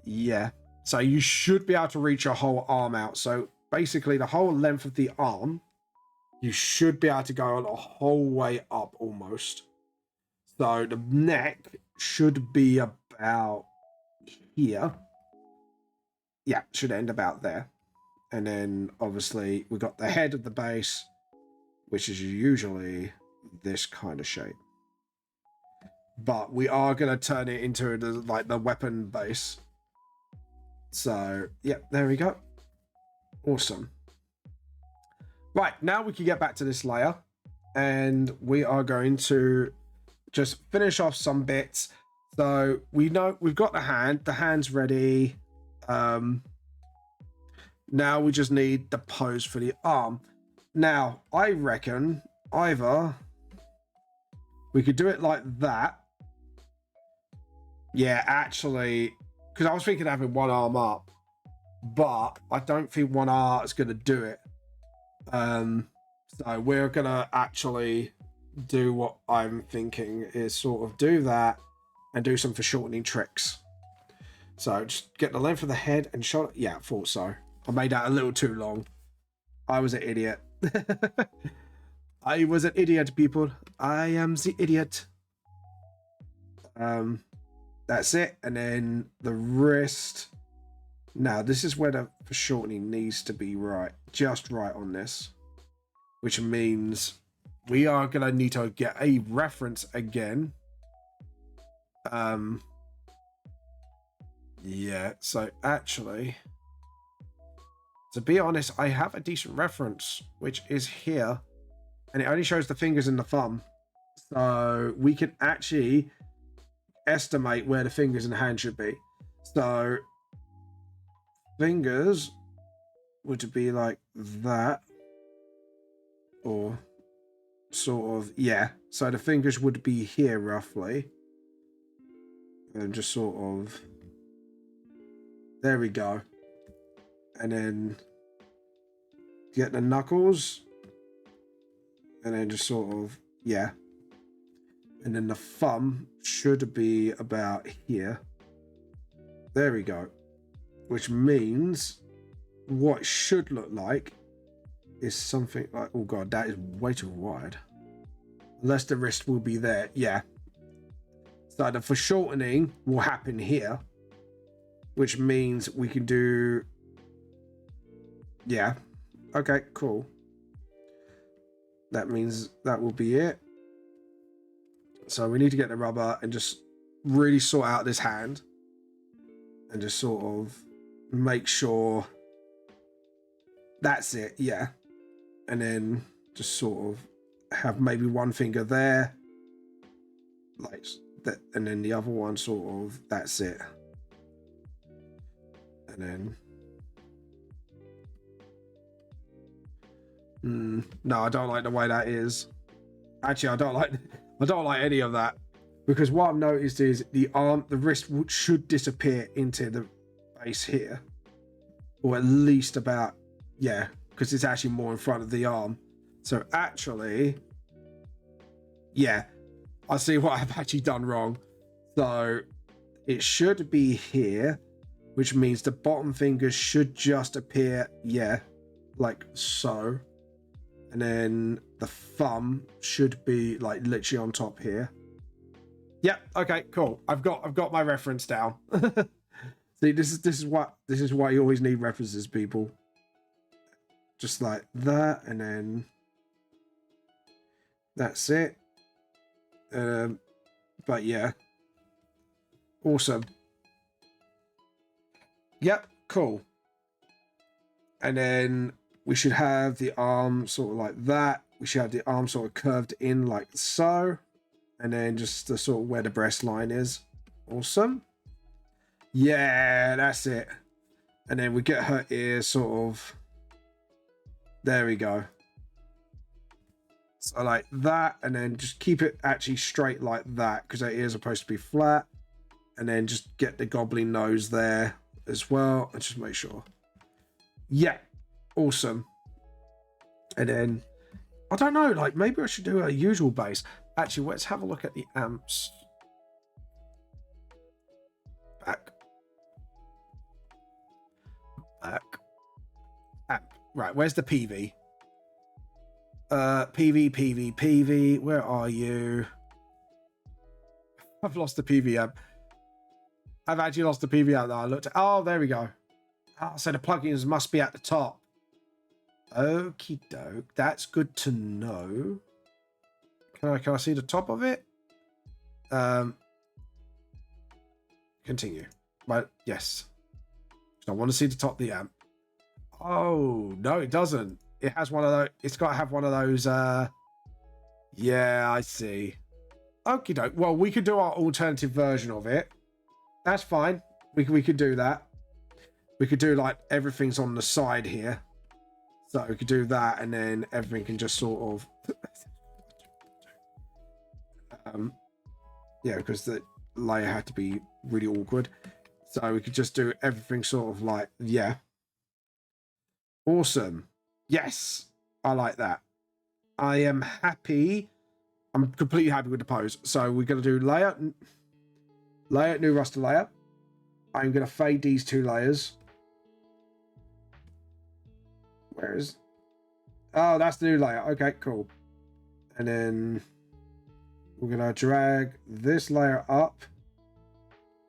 yeah. So you should be able to reach your whole arm out. So basically the whole length of the arm, you should be able to go the whole way up almost. So the neck should be about here. Yeah, should end about there. And then obviously we got the head of the bass, which is usually this kind of shape. But we are going to turn it into like the weapon bass. So, yeah, there we go. Awesome. Right, now we can get back to this layer, and we are going to just finish off some bits. So we know we've got the hand's ready. Now we just need the pose for the arm. Now, I reckon either we could do it like that. Yeah, actually, because I was thinking of having one arm up, but I don't think one arm is going to do it. So we're going to actually do what I'm thinking is sort of do that and do some foreshortening tricks. So just get the length of the head and shoulder. Yeah, I thought so. I made that a little too long. I was an idiot. I was an idiot, people. I am the idiot. That's it. And then the wrist. Now, this is where the foreshortening needs to be right. Just right on this. Which means we are going to need to get a reference again. Yeah, so actually, to be honest, I have a decent reference, which is here. And it only shows the fingers and the thumb. So we can actually estimate where the fingers and hand should be. So fingers would be like that, or sort of, yeah. So the fingers would be here roughly, and just sort of, there we go. And then get the knuckles, and then just sort of, yeah. And then the thumb should be about here. There we go. Which means what it should look like is something like, oh god, that is way too wide. Unless the wrist will be there. Yeah. So the foreshortening will happen here, which means we can do, yeah. Okay, cool. That means that will be it. So we need to get the rubber and just really sort out this hand and just sort of make sure That's it, yeah. And then just sort of have maybe one finger there, like that, and then the other one sort of, that's it. And then no, I don't like the way that is. Actually, I don't like any of that, because what I've noticed is the wrist should disappear into the base here, or at least about, yeah, because it's actually more in front of the arm. So actually, yeah, I see what I've actually done wrong. So it should be here, which means the bottom fingers should just appear, yeah, like so. And then the thumb should be like literally on top here. Yeah, okay, cool. I've got my reference down. See, this is why you always need references, people. Just like that, and then that's it. But yeah, awesome. Yep, cool. And then we should have the arm sort of like that. We should have the arm sort of curved in like so. And then just the sort of where the breast line is. Awesome. Yeah, that's it. And then we get her ears sort of, there we go. So like that, and then just keep it actually straight like that, because her ears are supposed to be flat. And then just get the gobbling nose there as well, and just make sure. Yeah, awesome. And then I don't know, like maybe I should do a usual base. Actually, let's have a look at the amps. Back. Amp. Right, where's the PV? PV. Where are you? I've lost the PV amp. I've actually lost the PV amp that I looked at. Oh, there we go. Oh, so the plugins must be at the top. Okie doke. That's good to know. Can I see the top of it? Continue. Right, yes. I want to see the top of the amp. Oh, no, it doesn't. It has one of those. It's got to have one of those. Yeah, I see. Okie doke. Well, we could do our alternative version of it. That's fine. We could do that. We could do like everything's on the side here. So we could do that, and then everything can just sort of. Yeah, because the layer had to be really awkward. So we could just do everything sort of like, yeah. Awesome. Yes, I like that. I am happy. I'm completely happy with the pose. So we're going to do layer, new raster layer. I'm going to fade these two layers. Where is? Oh, that's the new layer. Okay, cool. And then we're going to drag this layer up.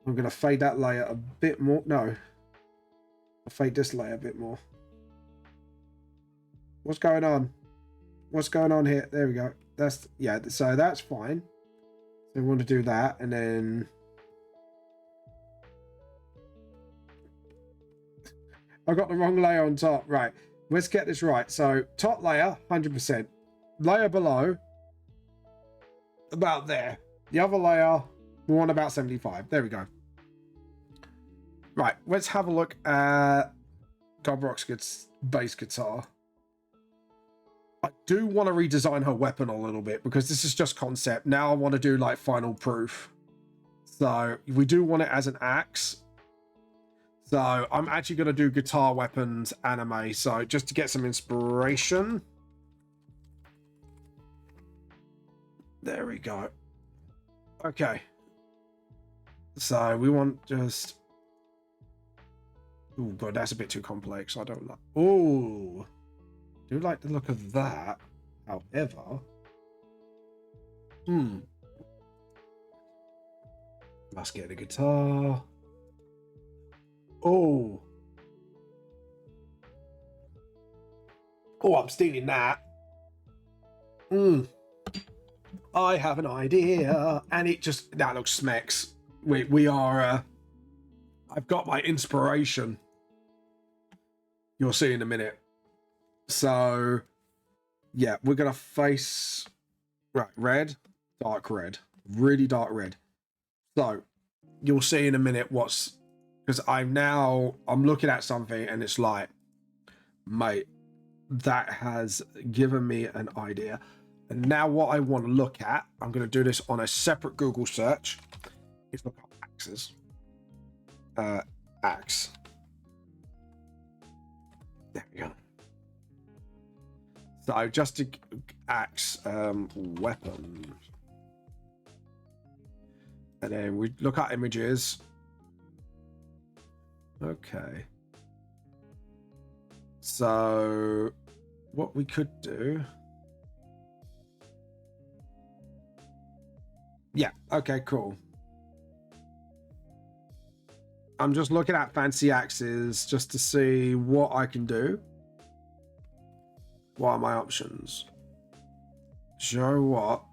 I'm going to fade that layer a bit more. No. I'll fade this layer a bit more. What's going on? What's going on here? There we go. That's, yeah, so that's fine. So we want to do that, and then I got the wrong layer on top. Right. Let's get this right. So top layer, 100%. Layer below, about there. The other layer, we want about 75. There we go. Right. Let's have a look at Gobrock's bass guitar. I do want to redesign her weapon a little bit, because this is just concept. Now I want to do like final proof. So we do want it as an axe. So I'm actually going to do guitar weapons anime. So just to get some inspiration. There we go. Okay. So we want just... Oh god, that's a bit too complex. I don't like... Oh, do like the look of that. However... Must get a guitar. Oh. Oh, I'm stealing that. I have an idea. And it just... That looks smecks. We are... I've got my inspiration. You'll see in a minute. So yeah, we're gonna face right red, dark red, really dark red. So you'll see in a minute what's, because I'm looking at something and it's like, mate, that has given me an idea. And now what I want to look at, I'm going to do this on a separate Google search, is look up axes. Axe. There we go. So just to axe weapon. And then we look at images. Okay. So what we could do. Yeah, okay, cool. I'm just looking at fancy axes just to see what I can do. What are my options? Show what?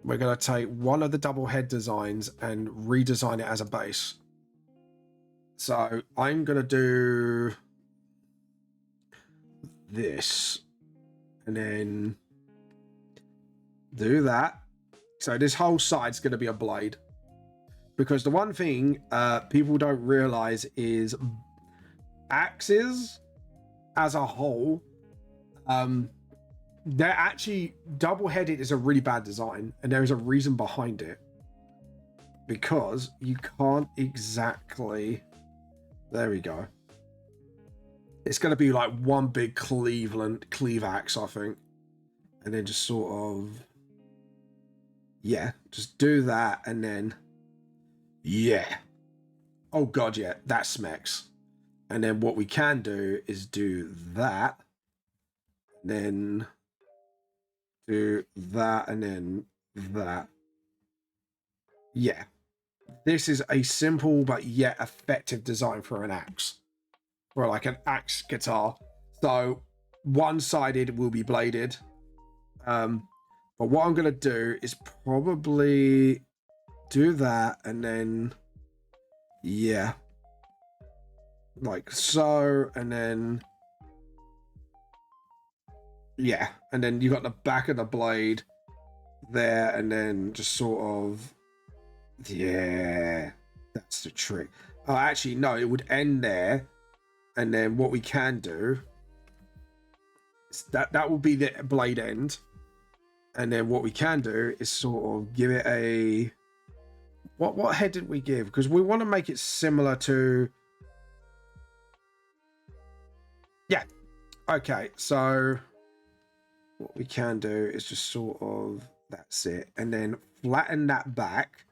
We're going to take one of the double head designs and redesign it as a base. So I'm going to do this and then do that. So this whole side's going to be a blade, because the one thing people don't realize is axes as a whole, they're actually double-headed is a really bad design, and there is a reason behind it, because you can't exactly, there we go, it's going to be like one big cleave axe, I think, and then just sort of, yeah, just do that, and then yeah, oh god, yeah, that smacks. And then what we can do is do that, then do that, and then that. Yeah, this is a simple but yet effective design for an axe, for like an axe guitar. So one-sided will be bladed, but what I'm gonna do is probably do that, and then yeah, like so, and then yeah, and then you got the back of the blade there, and then just sort of, yeah, that's the trick. Oh, actually no, it would end there, and then what we can do is that will be the blade end, and then what we can do is sort of give it a, what head did we give, because we want to make it similar to, yeah, okay, so what we can do is just sort of, that's it, and then flatten that back,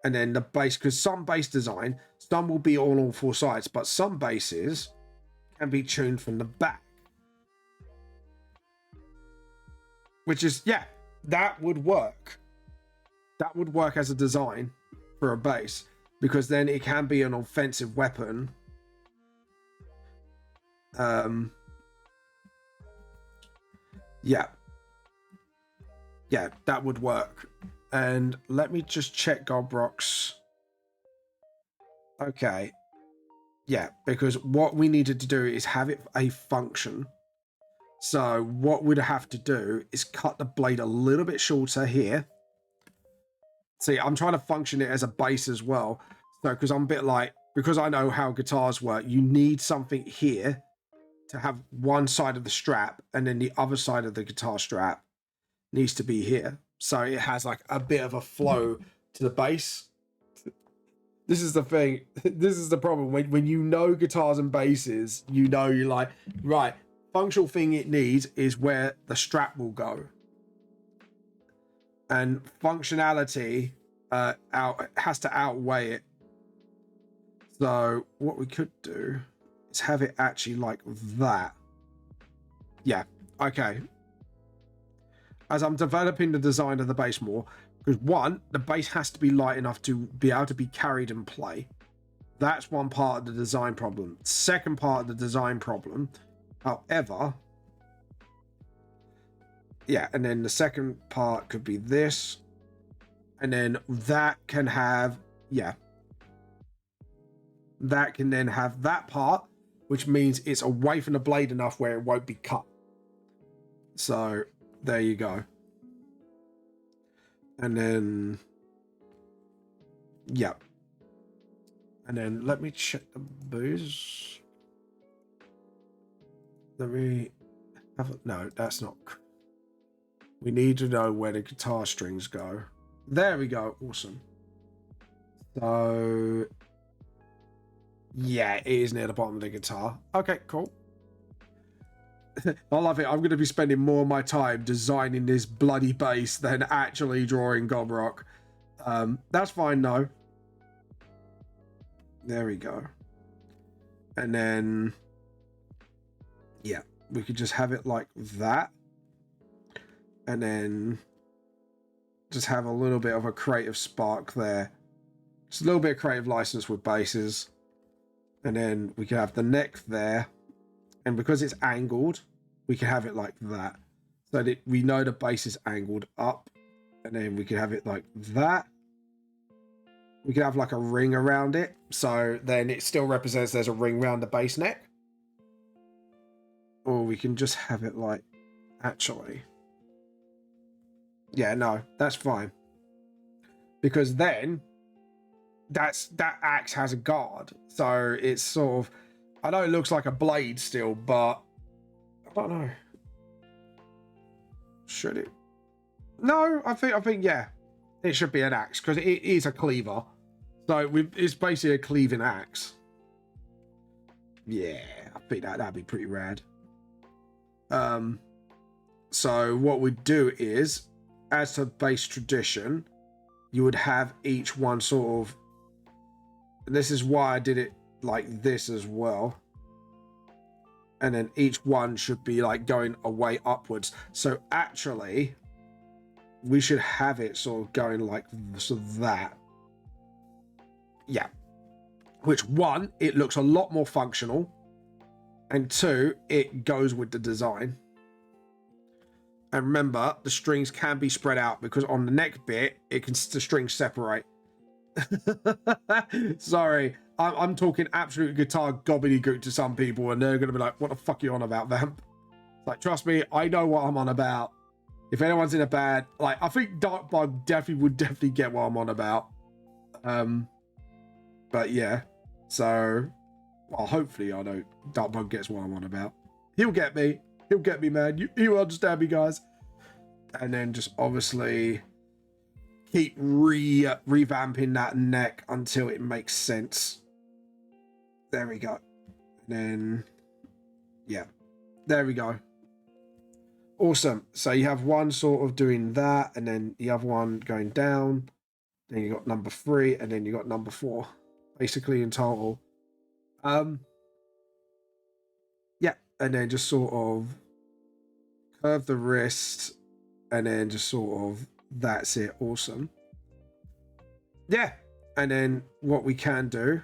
and then the base, because some base design, some will be on all four sides, but some bases can be tuned from the back, which is, yeah, that would work. That would work as a design for a base, because then it can be an offensive weapon. Yeah, that would work. And let me just check Gobrock's. Okay, yeah, because what we needed to do is have it a function. So what we'd have to do is cut the blade a little bit shorter here. See, I'm trying to function it as a base as well. So, because I'm a bit like, because I know how guitars work, you need something here to have one side of the strap, and then the other side of the guitar strap needs to be here. So it has like a bit of a flow to the bass. This is the thing. This is the problem. When you know guitars and basses, you know, you're like, right, functional thing it needs is where the strap will go. And functionality has to outweigh it. So what we could do is have it actually like that. Yeah, okay. As I'm developing the design of the bass more, because one, the bass has to be light enough to be able to be carried and play. That's one part of the design problem. Second part of the design problem, however, yeah, and then the second part could be this, and then that can have, yeah, that can then have that part, which means it's away from the blade enough where it won't be cut. So there you go. And then, yeah. And then let me check the booze. Let me have a, no, that's not. We need to know where the guitar strings go. There we go. Awesome. So, yeah, it is near the bottom of the guitar. Okay, cool. I love it. I'm going to be spending more of my time designing this bloody bass than actually drawing Gob Rock. That's fine, though. There we go. And then, yeah, we could just have it like that. And then just have a little bit of a creative spark there. Just a little bit of creative license with bases. And then we can have the neck there. And because it's angled, we can have it like that. So that we know the bass is angled up. And then we can have it like that. We can have like a ring around it. So then it still represents there's a ring around the bass neck. Or we can just have it like, actually. Yeah, no, that's fine. Because then that axe has a guard. So it's sort of, I know it looks like a blade still, but I don't know. Should it? No, I think yeah, it should be an axe because it is a cleaver. So it's basically a cleaving axe. Yeah, I think that'd be pretty rad. So what we do is, as to bass tradition, you would have each one sort of, and this is why I did it like this as well. And then each one should be like going away upwards. So actually, we should have it sort of going like so that. Yeah. Which one, it looks a lot more functional. And two, it goes with the design. And remember, the strings can be spread out because on the neck bit, the strings separate. Sorry, I'm talking absolute guitar gobbledygook to some people, and they're going to be like, what the fuck are you on about, Vamp? Like, trust me, I know what I'm on about. If anyone's in a bad, like, I think Darkbug would definitely get what I'm on about. But yeah, so, well, hopefully I know Darkbug gets what I'm on about. He'll get me. He'll get me, man. You understand me, guys. And then just obviously keep revamping that neck until it makes sense. There we go. And then, yeah, there we go. Awesome. So you have one sort of doing that, and then you have one going down. Then you got number 3, and then you got number 4, basically in total. Yeah, and then just sort of curve the wrist, and then just sort of, that's it. Awesome. Yeah, and then what we can do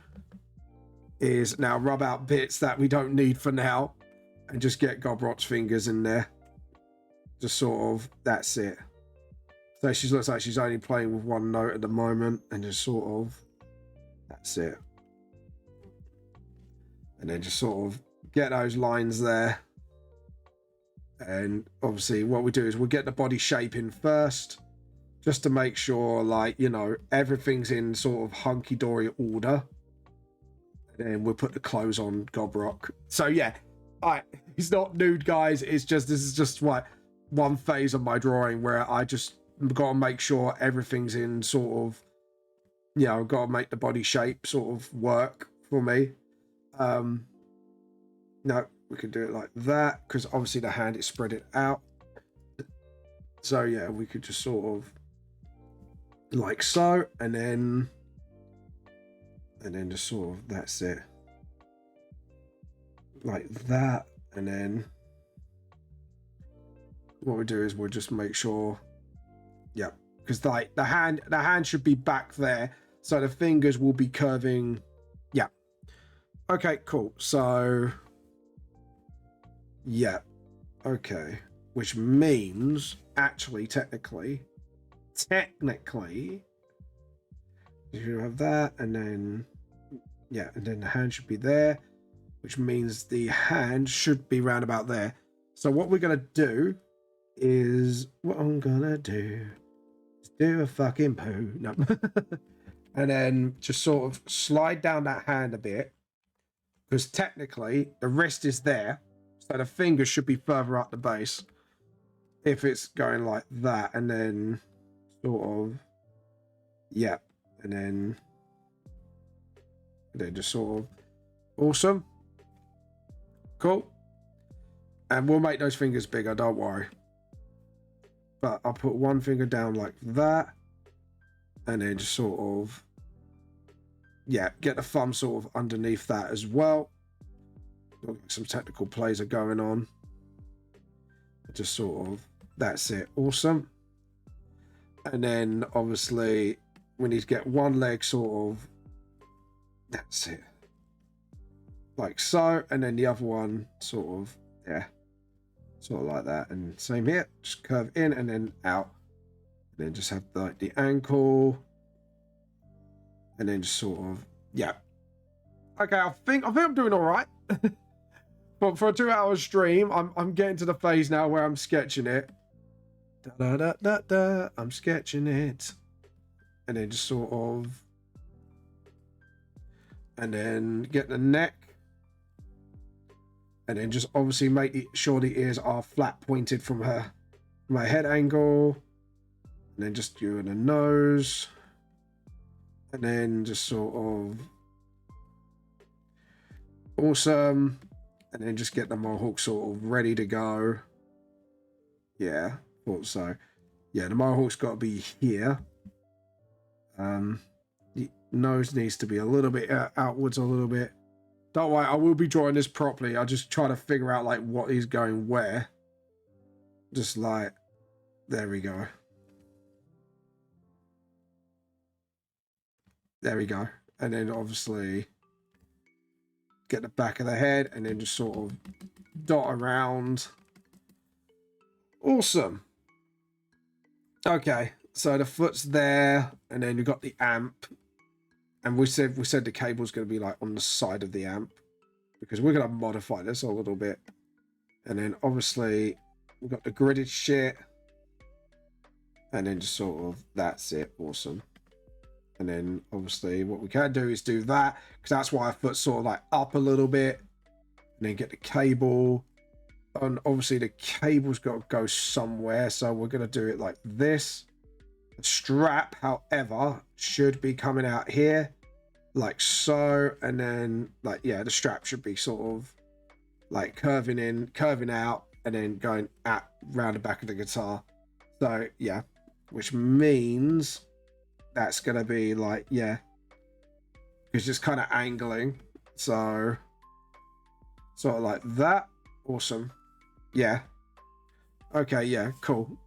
is now rub out bits that we don't need for now, and just get Gobrot's fingers in there. Just sort of, that's it. So she looks like she's only playing with one note at the moment, and just sort of, that's it. And then just sort of get those lines there. And obviously what we do is we'll get the body shape in first, just to make sure, like, you know, everything's in sort of hunky-dory order. And then we'll put the clothes on Gobrock. So yeah, he's not nude, guys. It's just, this is just like one phase of my drawing where I just got to make sure everything's in sort of, you know, got to make the body shape sort of work for me. No, we can do it like that because obviously the hand is spread it out. So yeah, we could just sort of like so, and then just sort of, that's it, like that. And then what we do is we'll just make sure, yeah, because like the hand should be back there, so the fingers will be curving. Yeah, okay, cool. So yeah, okay, which means actually technically you have that, and then Yeah, and then the hand should be there, which means the hand should be round about there. So what we're gonna do is do a fucking poo. No. And then just sort of slide down that hand a bit, because technically the wrist is there, so the fingers should be further up the base if it's going like that. And then sort of, yeah, and then just sort of awesome, cool. And we'll make those fingers bigger, don't worry. But I'll put one finger down like that, and then just sort of, yeah, get the thumb sort of underneath that as well. Some technical plays are going on. Just sort of, that's it, awesome. And then obviously we need to get one leg sort of, that's it, like so, and then the other one sort of, yeah, sort of like that. And same here, just curve in and then out, and then just have like the ankle, and then just sort of, yeah. Okay, I think I'm doing all right. But for a 2-hour stream, I'm getting to the phase now where I'm sketching it. I'm sketching it, and then just sort of, and then get the neck, and then just obviously make sure the ears are flat pointed from my head angle, and then just doing the nose, and then just sort of awesome, and then just get the mohawk sort of ready to go. Yeah, thought so. Yeah, the mohawk's got to be here. The nose needs to be a little bit outwards a little bit. Don't worry, I will be drawing this properly. I'll just try to figure out like what is going where. Just like, there we go. There we go. And then obviously get the back of the head, and then just sort of dot around. Awesome. Okay, so the foot's there, and then you've got the amp. And we said the cable's going to be like on the side of the amp, because we're going to modify this a little bit. And then obviously we've got the gridded shit, and then just sort of, that's it, awesome. And then obviously what we can do is do that, because that's why I put sort of like up a little bit, and then get the cable. And obviously the cable's got to go somewhere, so we're going to do it like this. The strap, however, should be coming out here, like so, and then like, yeah, the strap should be sort of like curving in, curving out, and then going out round the back of the guitar. So yeah, which means that's going to be like, yeah, it's just kind of angling, so sort of like that. Awesome. Yeah. Okay, yeah, cool.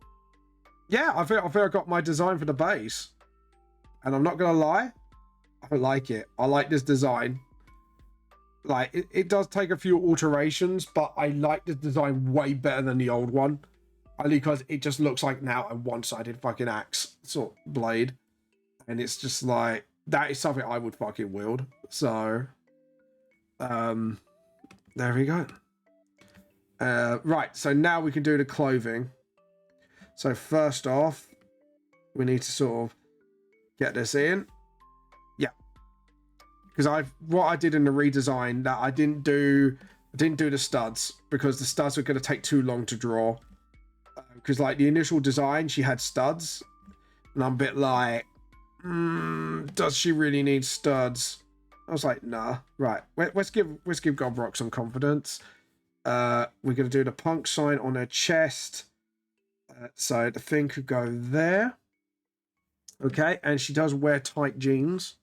Yeah, I think I got my design for the base. And I'm not gonna lie, I like it. I like this design. Like, it does take a few alterations, but I like this design way better than the old one. Only because it just looks like now a one-sided fucking axe sort of blade. And it's just like, that is something I would fucking wield. So, there we go. Right, so now we can do the clothing. So first off, we need to sort of get this in. Yeah. Because what I did in the redesign, that I didn't do the studs, because the studs were going to take too long to draw. Because like the initial design, she had studs, and I'm a bit like, does she really need studs? I was like, nah. Right, let's give Gobrock some confidence. We're going to do the punk sign on her chest. So the thing could go there. Okay, and she does wear tight jeans.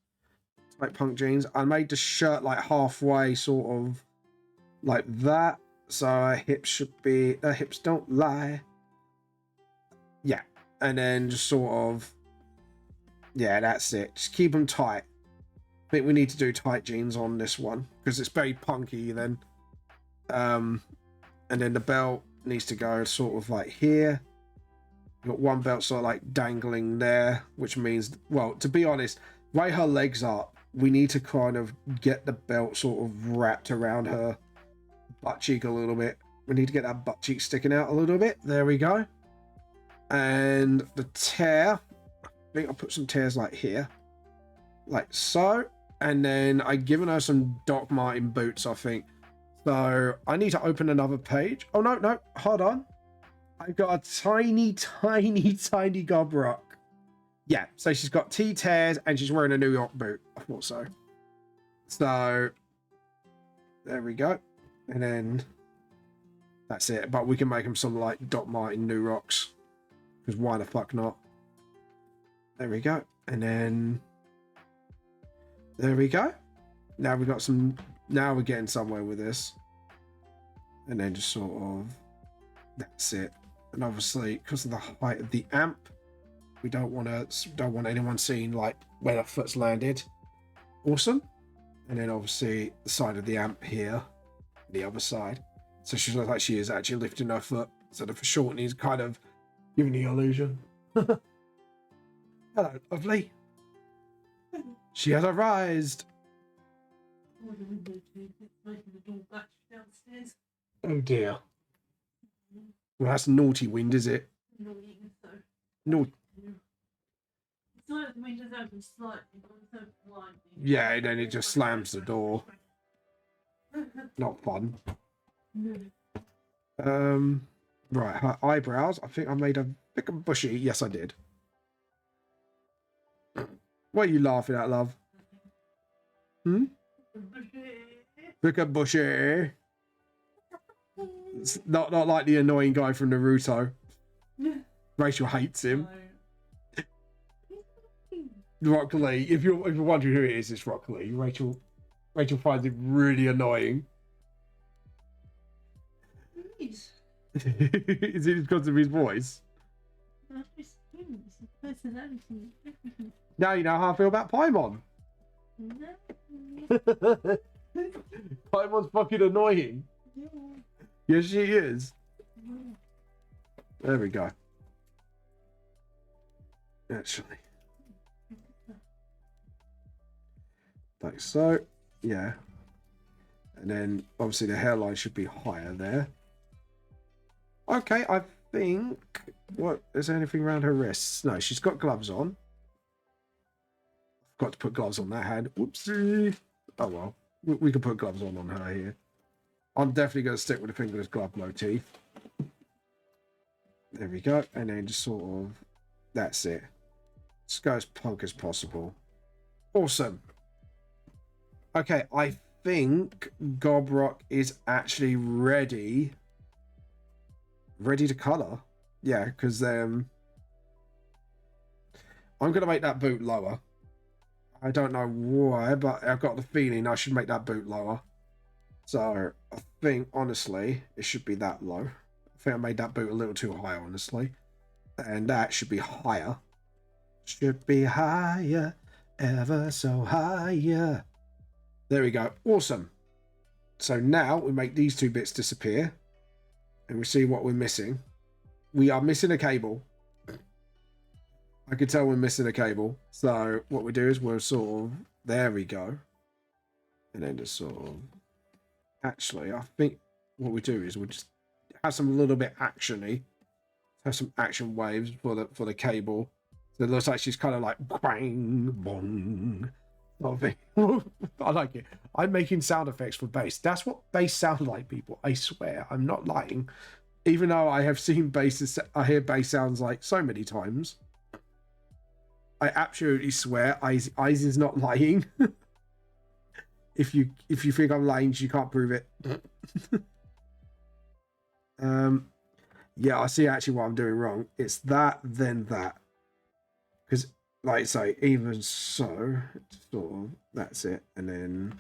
Tight punk jeans. I made the shirt like halfway, sort of like that. So her hips should be... Her hips don't lie. Yeah. And then just sort of... Yeah, that's it. Just keep them tight. I think we need to do tight jeans on this one, because it's very punky then. And then the belt needs to go sort of like here. Got one belt sort of like dangling there, which means, well, to be honest, the way her legs are, we need to kind of get the belt sort of wrapped around her butt cheek a little bit. We need to get that butt cheek sticking out a little bit. There we go. And the tear, I think I'll put some tears like here, like so. And then I've given her some Doc Martin boots, I think. So I need to open another page. Oh, no, hold on. I've got a tiny Gob Rock. Yeah, so she's got T tears and she's wearing a New York boot. I thought so. So there we go. And then that's it. But we can make them some like Doc Martin New Rocks. Because why the fuck not? There we go. And then there we go. Now we got some. Now we're getting somewhere with this. And then just sort of. That's it. And obviously, because of the height of the amp, we don't want anyone seeing like where the foot's landed. Awesome. And then obviously the side of the amp here, the other side. So she looks like she is actually lifting her foot. So the shortening is kind of giving the illusion. Hello, lovely. She has arisen. Oh dear. Well, that's naughty wind, is it? Naughty. It's like the windows open slightly, but it's open widely. Yeah, and then it just slams the door. Not fun. Right, her eyebrows. I think I made a bit of bushy. Yes, I did. What are you laughing at, love? Bit of bushy. It's not like the annoying guy from Naruto. Rachel hates him. Rock Lee. If you're wondering who it is, it's Rock Lee. Rachel finds it really annoying. Is it because of his voice? Now you know how I feel about Paimon. Paimon's fucking annoying. Yes, she is. There we go. Actually. Like so. Yeah. And then obviously the hairline should be higher there. Okay, I think... What? Is there anything around her wrists? No, she's got gloves on. Got to put gloves on that hand. Whoopsie. Oh well. We can put gloves on her here. I'm definitely going to stick with the fingerless glove motif. There we go. And then just sort of... That's it. Just go as punk as possible. Awesome. Okay, I think Gobrock is actually ready to colour. Yeah, because I'm going to make that boot lower. I don't know why, but I've got the feeling I should make that boot lower. So I think, honestly, it should be that low. I think I made that boot a little too high, honestly. And that should be higher. Should be higher, ever so higher. There we go. Awesome. So now we make these two bits disappear. And we see what we're missing. We are missing a cable. I can tell we're missing a cable. So what we do is we'll sort of... There we go. And then just sort of... Actually, I think what we do is we'll just have some little bit actiony. Have some action waves for the cable. So it looks like she's kind of like... Bang, bong. Sort of thing. I like it. I'm making sound effects for bass. That's what bass sounds like, people. I swear. I'm not lying. Even though I have seen basses... I hear bass sounds like so many times. I absolutely swear, Eisen's not lying. If you think I'm lying, you can't prove it. Yeah, I see actually what I'm doing wrong. It's that, then that. Because, like I say, even so, sort of, that's it. And then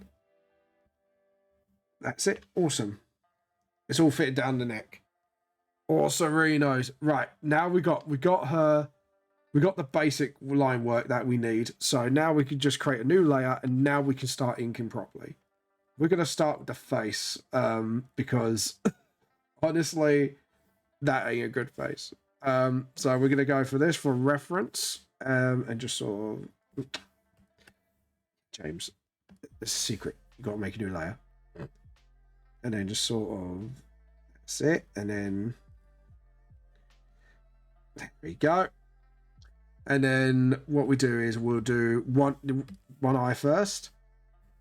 that's it. Awesome. It's all fitted down the neck. Awesome-rinos. Right, now we got her. We got the basic line work that we need. So now we can just create a new layer and now we can start inking properly. We're going to start with the face because honestly, that ain't a good face. So we're going to go for this for reference and just sort of James, it's a secret. You got to make a new layer. And then just sort of, that's it. And then, there we go. And then what we do is we'll do one eye first.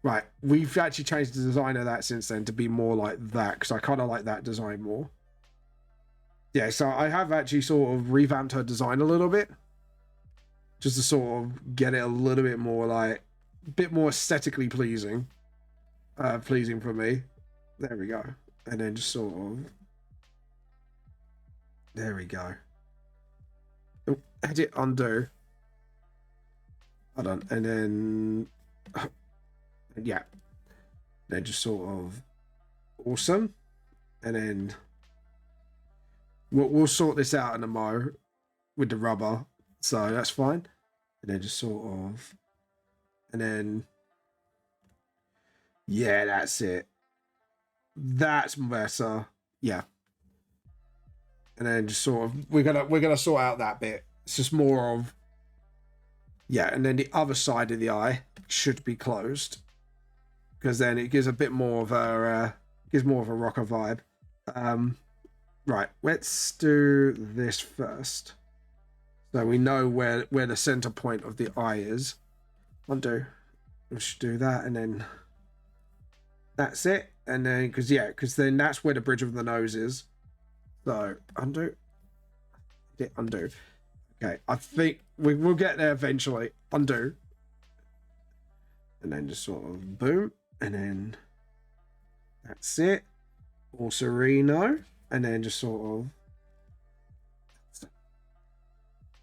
Right, we've actually changed the design of that since then to be more like that, because I kind of like that design more. Yeah, so I have actually sort of revamped her design a little bit, just to sort of get it a little bit more like, a bit more aesthetically pleasing. Pleasing for me. There we go. And then just sort of, there we go. Oh, edit, undo. Hold on, and then, yeah. Then just sort of, awesome. And then we'll sort this out in a mo with the rubber, so that's fine. And then just sort of, and then, yeah, that's it. That's better. Yeah. And then just sort of, we're gonna sort out that bit. It's just more of, yeah. And then the other side of the eye should be closed, because then it gives a bit more of a rocker vibe. Right, let's do this first, so we know where the center point of the eye is. Undo. We should do that, and then that's it. And then, because then that's where the bridge of the nose is. So undo. Undo. Okay, I think we'll get there eventually. Undo. And then just sort of boom, and then that's it. All sereno. And then just sort of,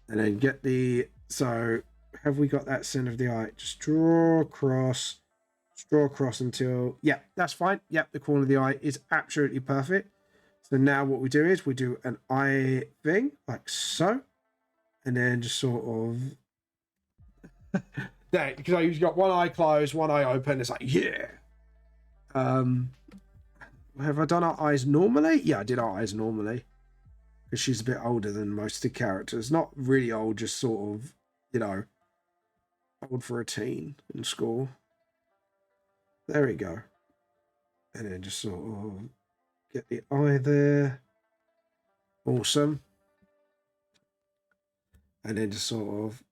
and then get the, so have we got that center of the eye? Just draw across until, yeah, that's fine. Yep, the corner of the eye is absolutely perfect. So now what we do is we do an eye thing like so, and then just sort of, there, because you've got one eye closed, one eye open. It's like, yeah. Have I done our eyes normally? Yeah, I did our eyes normally, because she's a bit older than most of the characters. Not really old, just sort of, you know, old for a teen in school. There we go. And then just sort of get the eye there. Awesome. And then just sort of,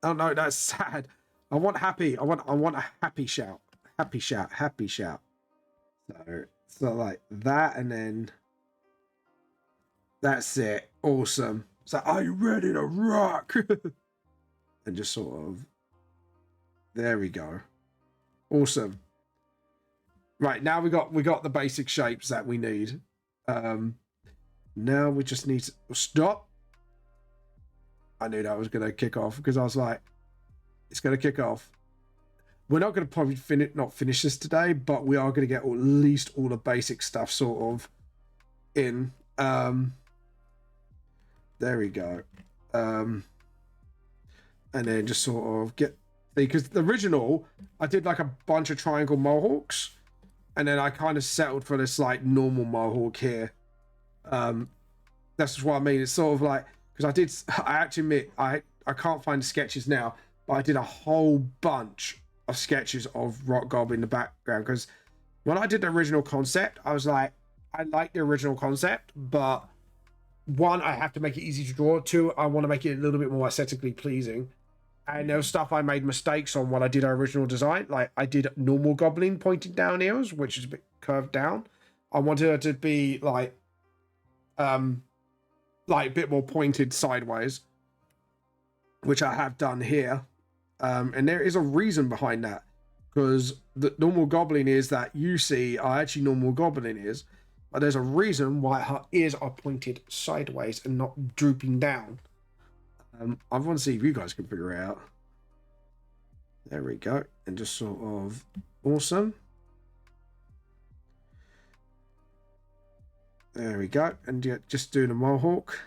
oh no, that's sad. I want happy. I want a happy shout. Happy shout, happy shout. So like that, and then that's it. Awesome. So are you ready to rock? And just sort of, there we go. Awesome. Right, now we got the basic shapes that we need. Now we just need to stop. I knew that was gonna kick off, because I was like, it's gonna kick off. We're not going to probably not finish this today, but we are going to get at least all the basic stuff sort of in. There we go. And then just sort of get, because the original, I did like a bunch of triangle mohawks, and then I kind of settled for this like normal mohawk here. That's just what I mean. It's sort of like, because I actually admit, I can't find the sketches now, but I did a whole bunch of sketches of Rock Gob in the background, because when I did the original concept, I was like, I like the original concept, but one, I have to make it easy to draw. Two, I want to make it a little bit more aesthetically pleasing. And there was stuff I made mistakes on when I did our original design. Like I did normal goblin pointed down ears, which is a bit curved down. I wanted her to be like a bit more pointed sideways, which I have done here. And there is a reason behind that, because the normal goblin ears that you see are actually normal goblin ears, but there's a reason why her ears are pointed sideways and not drooping down. I want to see if you guys can figure it out. There we go. And just sort of, awesome. There we go. And just do the mohawk.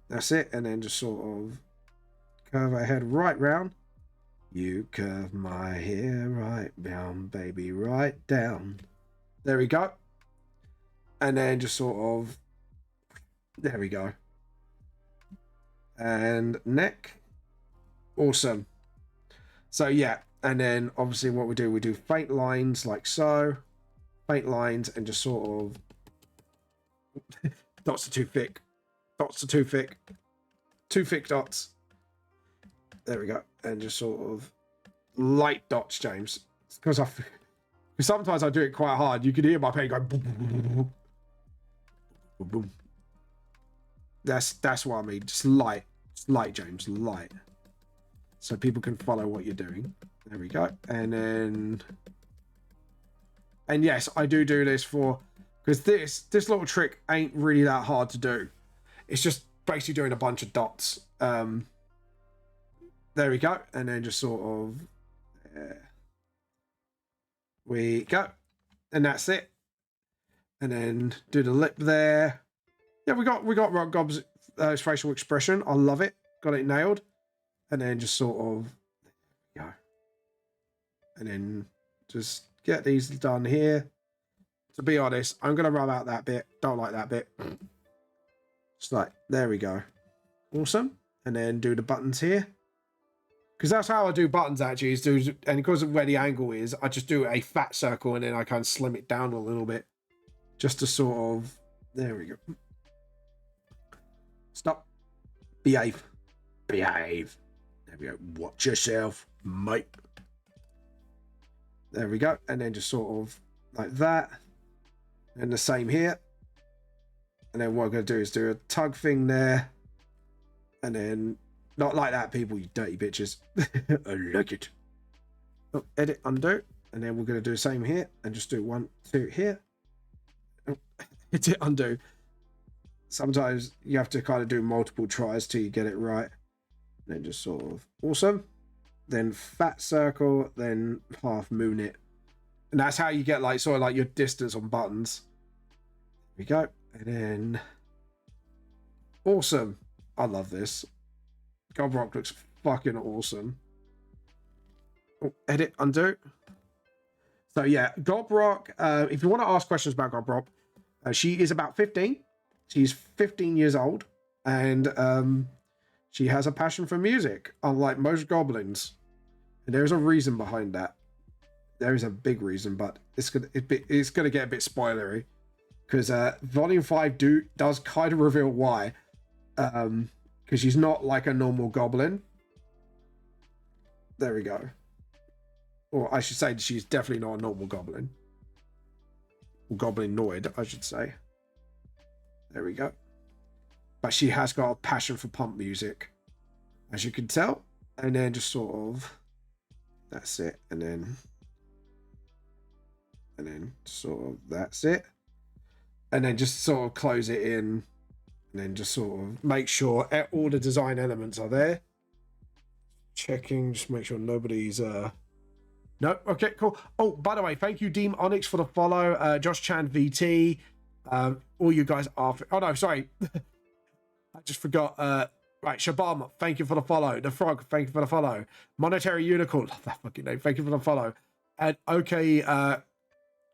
That's it. And then just sort of curve our head right round. You curve my hair right down, baby, right down. There we go. And then just sort of, there we go. and neck. Awesome. So yeah, and then obviously what we do faint lines like so, faint lines, and just sort of dots are too thick, dots are too thick, too thick dots. There we go, and just sort of light dots, James, because sometimes I do it quite hard. You can hear my pen go boom, boom, boom, boom, boom, boom. That's what I mean. Just light, James, light, so people can follow what you're doing. There we go, and then, and yes, I do this for, because this little trick ain't really that hard to do. It's just basically doing a bunch of dots. There we go, and then just sort of, there we go, and that's it. And then do the lip there. Yeah, we got Rock Gob's facial expression. I love it. Got it nailed. And then just sort of, there we go. And then just get these done here. To be honest, I'm gonna rub out that bit. Don't like that bit. Just like, there we go. Awesome. And then do the buttons here. Because that's how I do buttons actually, is do, and because of where the angle is, I just do a fat circle and then I kind of slim it down a little bit. Just to sort of, there we go. Stop. Behave. Behave. There we go. Watch yourself, mate. There we go. And then just sort of like that. And the same here. And then what I'm going to do is do a tug thing there. And then, not like that, people, you dirty bitches. I like it. Oh, edit, undo. And then we're going to do the same here. And just do 1, 2 here. Oh, edit, undo. Sometimes you have to kind of do multiple tries till you get it right. And then just sort of, awesome. Then fat circle, then half moon it. And that's how you get like sort of like your distance on buttons. There we go. And then, awesome. I love this. Gobrock looks fucking awesome. Oh, edit, undo. So yeah, Gobrock, if you want to ask questions about Gobrock, she is about 15. She's 15 years old, and she has a passion for music, unlike most goblins. And there's a reason behind that. There is a big reason, but it's gonna get a bit spoilery, because Volume 5 does kind of reveal why. Because she's not like a normal goblin. There we go. Or I should say she's definitely not a normal goblin. Or goblinoid, I should say. There we go. But she has got a passion for pump music, as you can tell. And then just sort of, that's it. And then sort of, that's it. And then just sort of close it in. And then just sort of make sure all the design elements are there. Checking, just make sure nobody's no, okay, cool. Oh, by the way, thank you Deem Onyx for the follow. Josh Chan VT. All you guys are, oh no, sorry. I just forgot. Right, Shabam, thank you for the follow. The Frog, thank you for the follow. Monetary Unicorn, love that fucking name, thank you for the follow. And okay,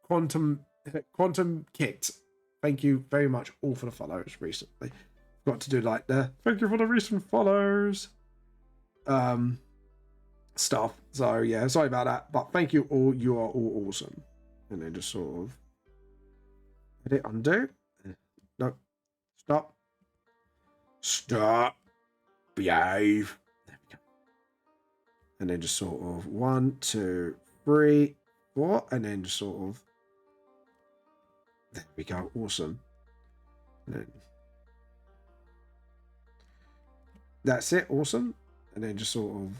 Quantum Kit, thank you very much all for the follows recently. Got to do like the thank you for the recent follows stuff. So yeah, sorry about that, but thank you all. You are all awesome. And then just sort of edit, undo. No, stop, behave. There we go. And then just sort of 1, 2, 3, 4, and then just sort of, there we go. Awesome. And then that's it. Awesome. And then just sort of,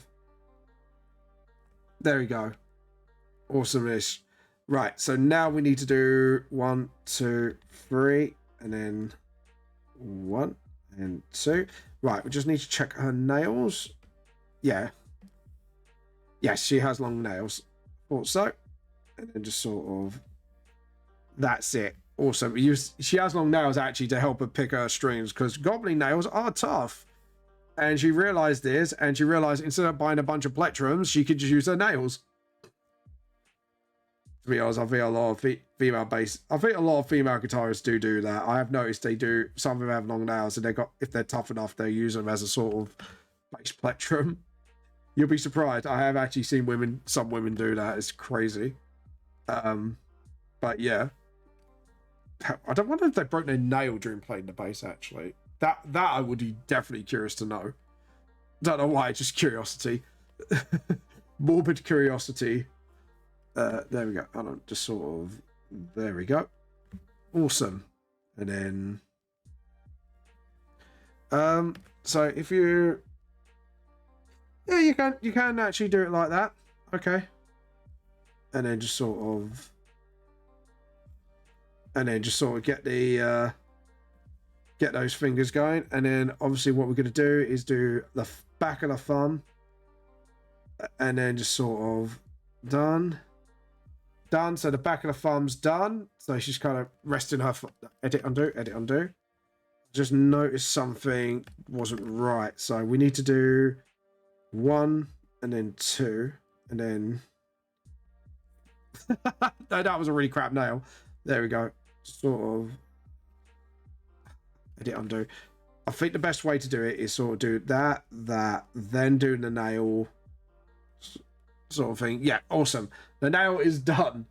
there we go. Awesomeness. Right, so now we need to do 1, 2, 3, and then 1 and 2. Right, we just need to check her nails. Yeah. Yes, she has long nails. Thought so. And then just sort of, that's it. Awesome. She has long nails actually to help her pick her strings, because goblin nails are tough. And she realized this, and she realized instead of buying a bunch of plectrums, she could just use her nails. To be honest, I think a lot of female bass. I think a lot of female guitarists do that. I have noticed they do. Some of them have long nails, and if they're tough enough, they use them as a sort of bass plectrum. You'll be surprised. I have actually seen some women do that. It's crazy. But yeah, I don't wonder if they broke their nail during playing the bass. Actually, that I would be definitely curious to know. Don't know why. Just curiosity, morbid curiosity. There we go. Hold on, just sort of. There we go. Awesome. And then, so if you, yeah, you can actually do it like that. Okay. And then just sort of, get the get those fingers going, and then obviously what we're going to do is do the back of the thumb, and then just sort of done. So the back of the thumb's done. So she's kind of resting her edit undo. Just noticed something wasn't right. So we need to do 1 and then 2 and then no, that was a really crap nail. There we go. Sort of edit undo. I think the best way to do it is sort of do that, then do the nail sort of thing. Yeah, awesome. The nail is done.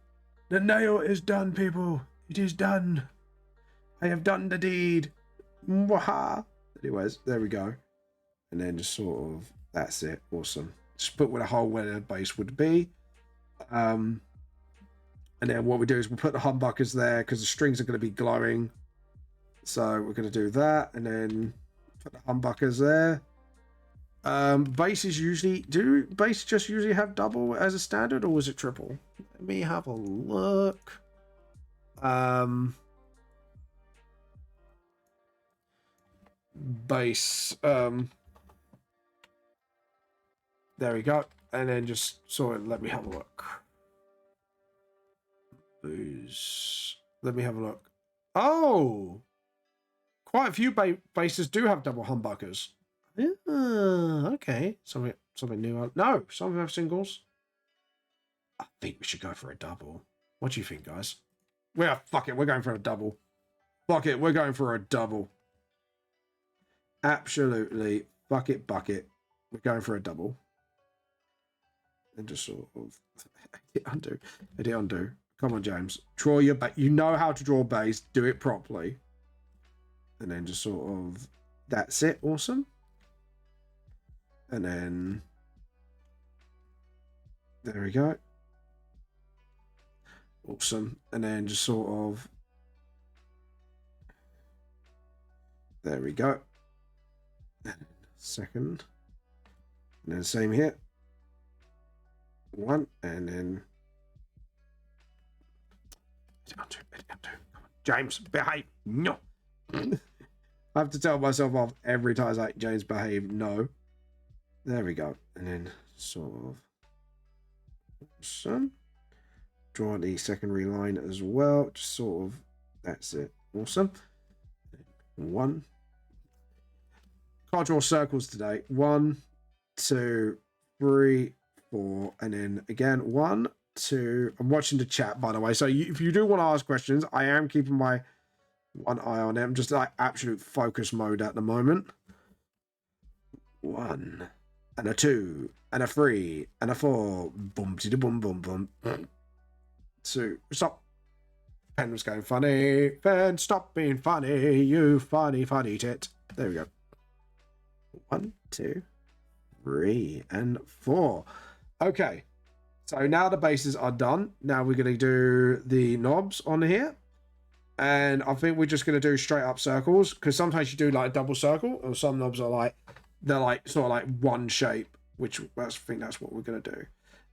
The nail is done, people. It is done. I have done the deed. Mwaha. Anyways, there we go. And then just sort of, that's it. Awesome. Just put where the hole where the bass would be. And then what we do is we'll put the humbuckers there because the strings are going to be glowing. So we're going to do that and then put the humbuckers there. Basses just usually have double as a standard, or is it triple? Let me have a look. Bass. There we go. And then just sort of let me have a look. Let me have a look. Oh, quite a few basses do have double humbuckers. Yeah, okay. Something new. No, some of them have singles. I think we should go for a double. What do you think, guys? Fuck it, we're going for a double. Fuck it, we're going for a double. Absolutely. Fuck it, bucket. We're going for a double. And just sort of edit undo. Come on, James. Draw your bass. You know how to draw bass. Do it properly. And then just sort of, that's it. Awesome. And then there we go. Awesome. And then just sort of, there we go. Second. And then same here. 1 and then edit undo. Come on, James, behave. No. I have to tell myself off every time I say, James, behave. No. There we go. And then sort of awesome. Draw the secondary line as well. Just sort of, that's it. Awesome. 1. Can't draw circles today. 1, 2, 3, 4, and then again 1, 2. I'm watching the chat, by the way. So if you do want to ask questions, I am keeping my one eye on them. Just like absolute focus mode at the moment. 1 and a 2 and a 3 and a 4. Boom, boom, boom, boom. 2. Stop. Pen was going funny. Pen, stop being funny. You funny tit. There we go. 1, 2, 3, and 4. Okay. So now the bases are done. Now we're going to do the knobs on here. And I think we're just going to do straight up circles, because sometimes you do like a double circle, or some knobs are like, they're like sort of like one shape, which I think that's what we're going to do.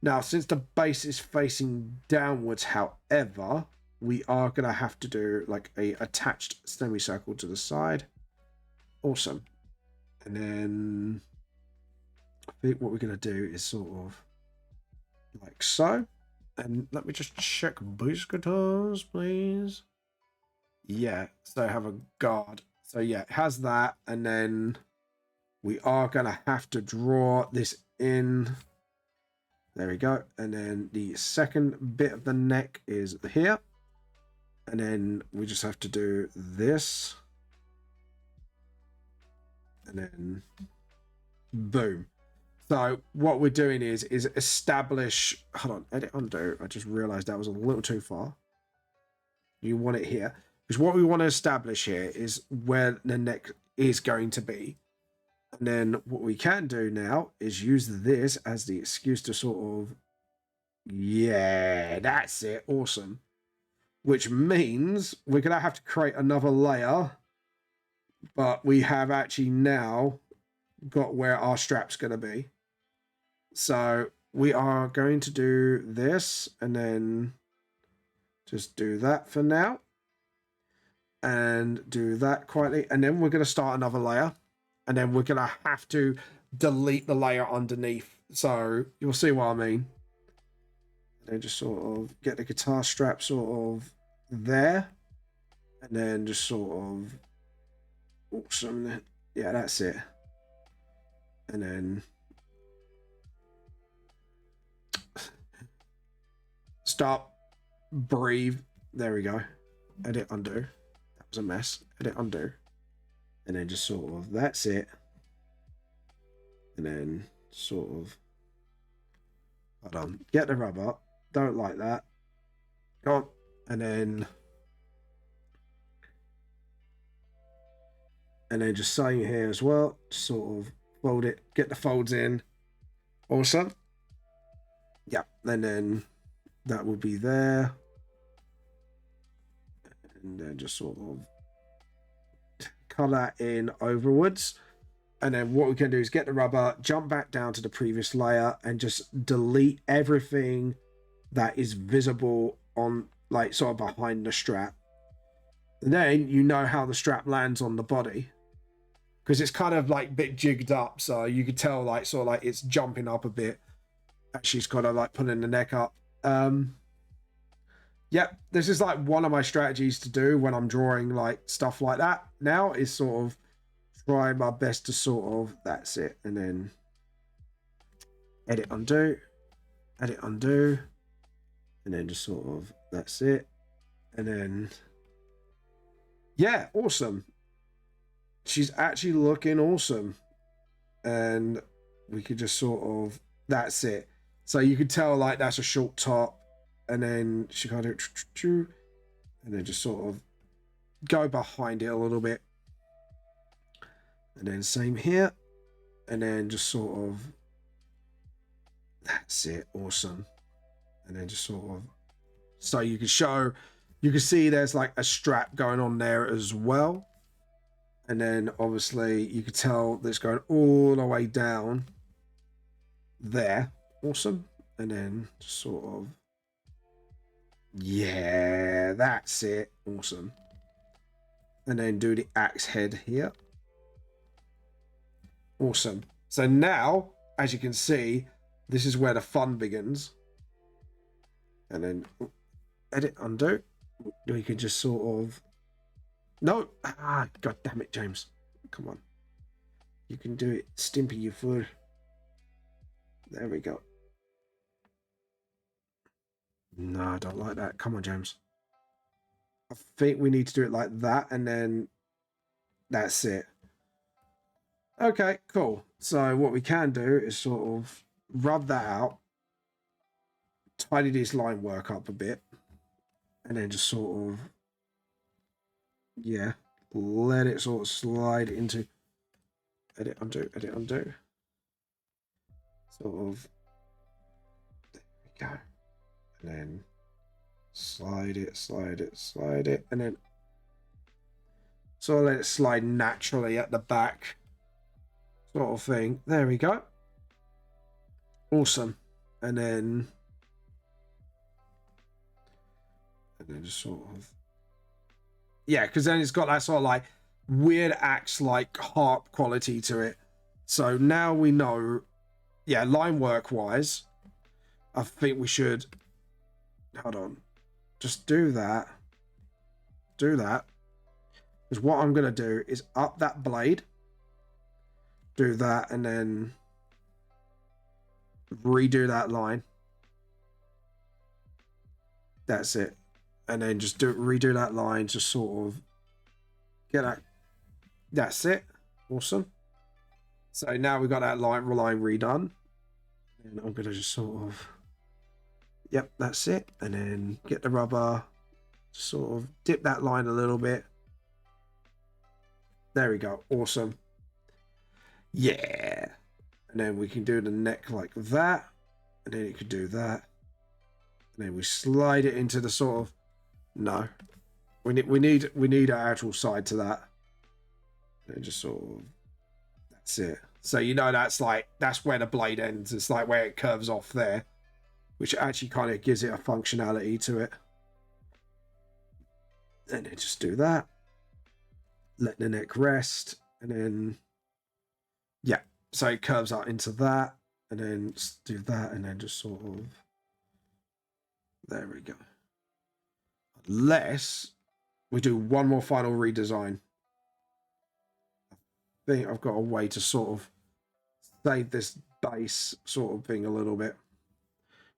Now, since the bass is facing downwards, however, we are going to have to do like a attached semicircle to the side. Awesome. And then I think what we're going to do is sort of like so. And let me just check bass guitars, please. Yeah, so have a guard. So yeah, it has that. And then we are going to have to draw this in. There we go. And then the second bit of the neck is here. And then we just have to do this. And then boom. So what we're doing is establish, hold on, edit undo. I just realized that was a little too far. You want it here. Because what we want to establish here is where the neck is going to be. And then what we can do now is use this as the excuse to sort of, yeah, that's it. Awesome. Which means we're going to have to create another layer. But we have actually now got where our strap's going to be. So we are going to do this and then just do that for now. And do that quietly. And then we're going to start another layer. And then we're going to have to delete the layer underneath. So you'll see what I mean. And then just sort of get the guitar strap sort of there. And then just sort of... awesome. Yeah, that's it. And then... stop. Breathe. There we go. Edit, undo. That was a mess. Edit, undo. And then just sort of, that's it. And then sort of, hold on, get the rubber. Don't like that. Go on. And then just same here as well. Sort of fold it, get the folds in. Awesome. Yeah, and then that will be there. And then just sort of cut that in overwards. And then what we can do is get the rubber, jump back down to the previous layer and just delete everything that is visible on, like, sort of behind the strap. And then you know how the strap lands on the body, because it's kind of like a bit jigged up, so you could tell, like, sort of like it's jumping up a bit. Actually, it's kind of like pulling the neck up. Yep, this is like one of my strategies to do when I'm drawing like stuff like that now, is sort of try my best to sort of, that's it. And then edit, undo, edit, undo, and then just sort of, that's it. And then, yeah, awesome. She's actually looking awesome. And we could just sort of, that's it. So you could tell, like, that's a short top. And then she kind of, and then just sort of go behind it a little bit. And then same here. And then just sort of, that's it. Awesome. And then just sort of, so you can show, you can see there's like a strap going on there as well. And then obviously you could tell that's going all the way down there. Awesome. And then just sort of, yeah, that's it. Awesome. And then do the axe head here. Awesome. So now, as you can see, this is where the fun begins. And then edit, undo. We can just sort of, no, god damn it, James, come on, you can do it, Stimpy, you fool. There we go. No, I don't like that. Come on, James. I think we need to do it like that, and then that's it. Okay, cool. So what we can do is sort of rub that out, tidy this line work up a bit, and then just sort of, yeah, let it sort of slide into, edit, undo, edit, undo. Sort of, there we go. And then slide it, slide it, slide it, and then sort of let it slide naturally at the back, sort of thing. There we go. Awesome. And then just sort of, yeah, because then it's got that sort of like weird axe like harp quality to it. So now we know, yeah, line work wise, I think we should, hold on, just do that, because what I'm going to do is up that blade, do that, and then redo that line. That's it. And then just redo that line, just sort of get that. That's it. Awesome. So now we've got that line redone. And I'm going to just sort of, yep, that's it. And then get the rubber, sort of dip that line a little bit. There we go. Awesome. Yeah. And then we can do the neck like that. And then you could do that. And then we slide it into the sort of, no. We need an actual side to that. And just sort of, that's it. So you know that's where the blade ends. It's like where it curves off there, which actually kind of gives it a functionality to it. And then just do that. Let the neck rest, and then yeah. So it curves out into that, and then just do that, and then just sort of. There we go. Unless we do one more final redesign. I think I've got a way to sort of save this base sort of thing a little bit.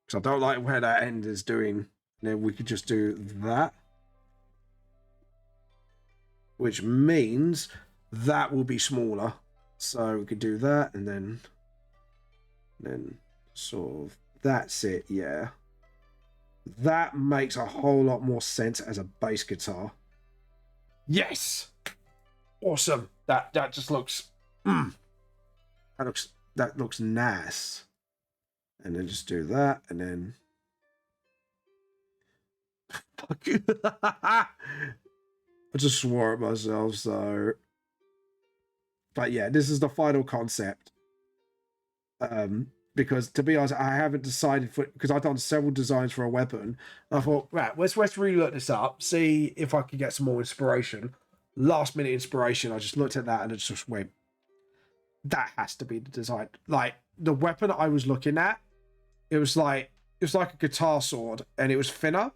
Because I don't like where that end is doing. And then we could just do that. Which means that will be smaller. So we could do that and then sort of, that's it, yeah. That makes a whole lot more sense as a bass guitar. Yes! Awesome. That just looks that looks nice. And then just do that and then I just swore at myself, so but yeah, this is the final concept. Because to be honest, I haven't decided because I've done several designs for a weapon. I thought, right, let's really look this up, see if I can get some more inspiration. Last minute inspiration, I just looked at that and it just went, that has to be the design. Like the weapon I was looking at, it was like a guitar sword and it was thinner.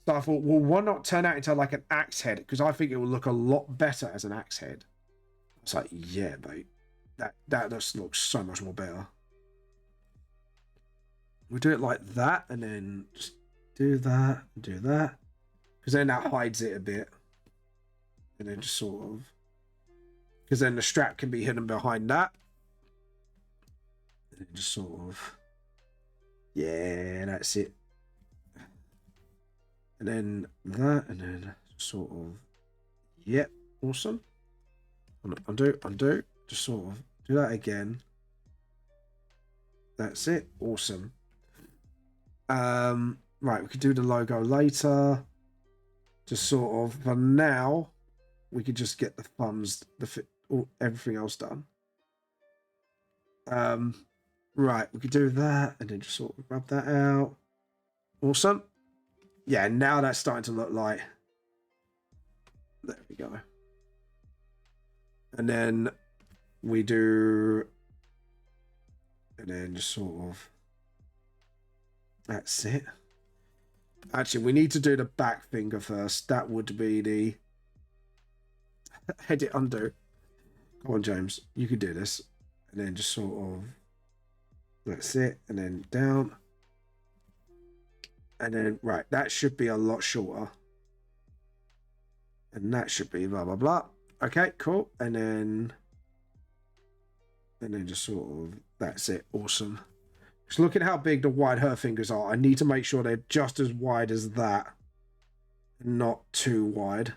So I thought, well, why not turn that into like an axe head? Because I think it will look a lot better as an axe head. I was like, yeah, mate, that just looks so much more better. We'll do it like that and then just do that, because then that hides it a bit. And then just sort of, because then the strap can be hidden behind that. And then just sort of, yeah, that's it. And then that, and then sort of, yep, awesome. Undo, just sort of do that again. That's it, awesome. Right, we could do the logo later. Just sort of, for now, we could just get the thumbs, everything else done. Right, we could do that and then just sort of rub that out. Awesome. Yeah, now that's starting to look like. There we go. And then we do, and then just sort of. That's it. Actually, we need to do the back finger first. That would be the edit undo. Come on, James. You could do this. And then just sort of. That's it. And then down. And then, right, that should be a lot shorter. And that should be blah, blah, blah. Okay, cool. And then just sort of, that's it. Awesome. Just look at how big the wide her fingers are. I need to make sure they're just as wide as that. Not too wide.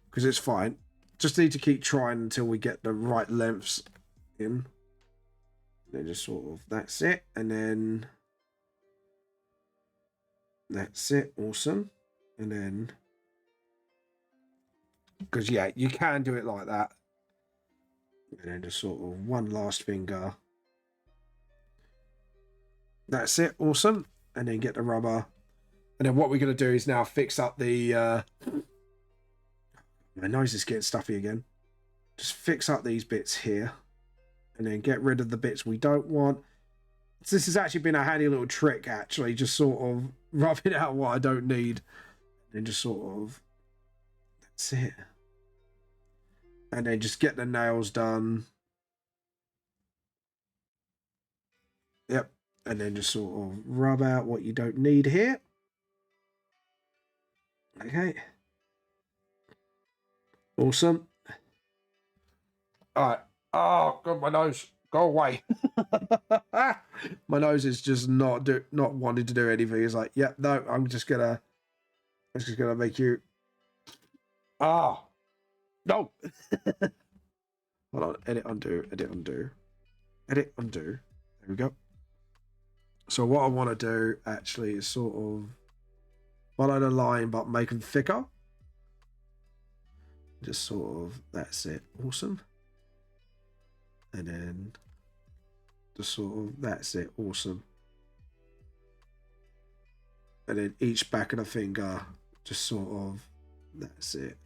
Because it's fine. Just need to keep trying until we get the right lengths in. Then just sort of, that's it. And then that's it. Awesome. And then, because yeah, you can do it like that. And then just sort of one last finger. That's it. Awesome. And then get the rubber. And then what we're going to do is now fix up the my nose is getting stuffy again. Just fix up these bits here. And then get rid of the bits we don't want. So this has actually been a handy little trick, actually. Just sort of rubbing out what I don't need. And then just sort of, that's it. And then just get the nails done. Yep. And then just sort of rub out what you don't need here. Okay. Awesome. All right. Oh God, my nose. Go away. My nose is just not wanting to do anything. It's like, yeah, no, I'm just gonna make you. Ah, no. Hold on. Edit, undo, edit, undo, edit, undo. There we go. So what I want to do actually is sort of follow the line, but make them thicker. Just sort of, that's it. Awesome. And then just sort of, that's it. Awesome. And then each back of the finger, just sort of, that's it.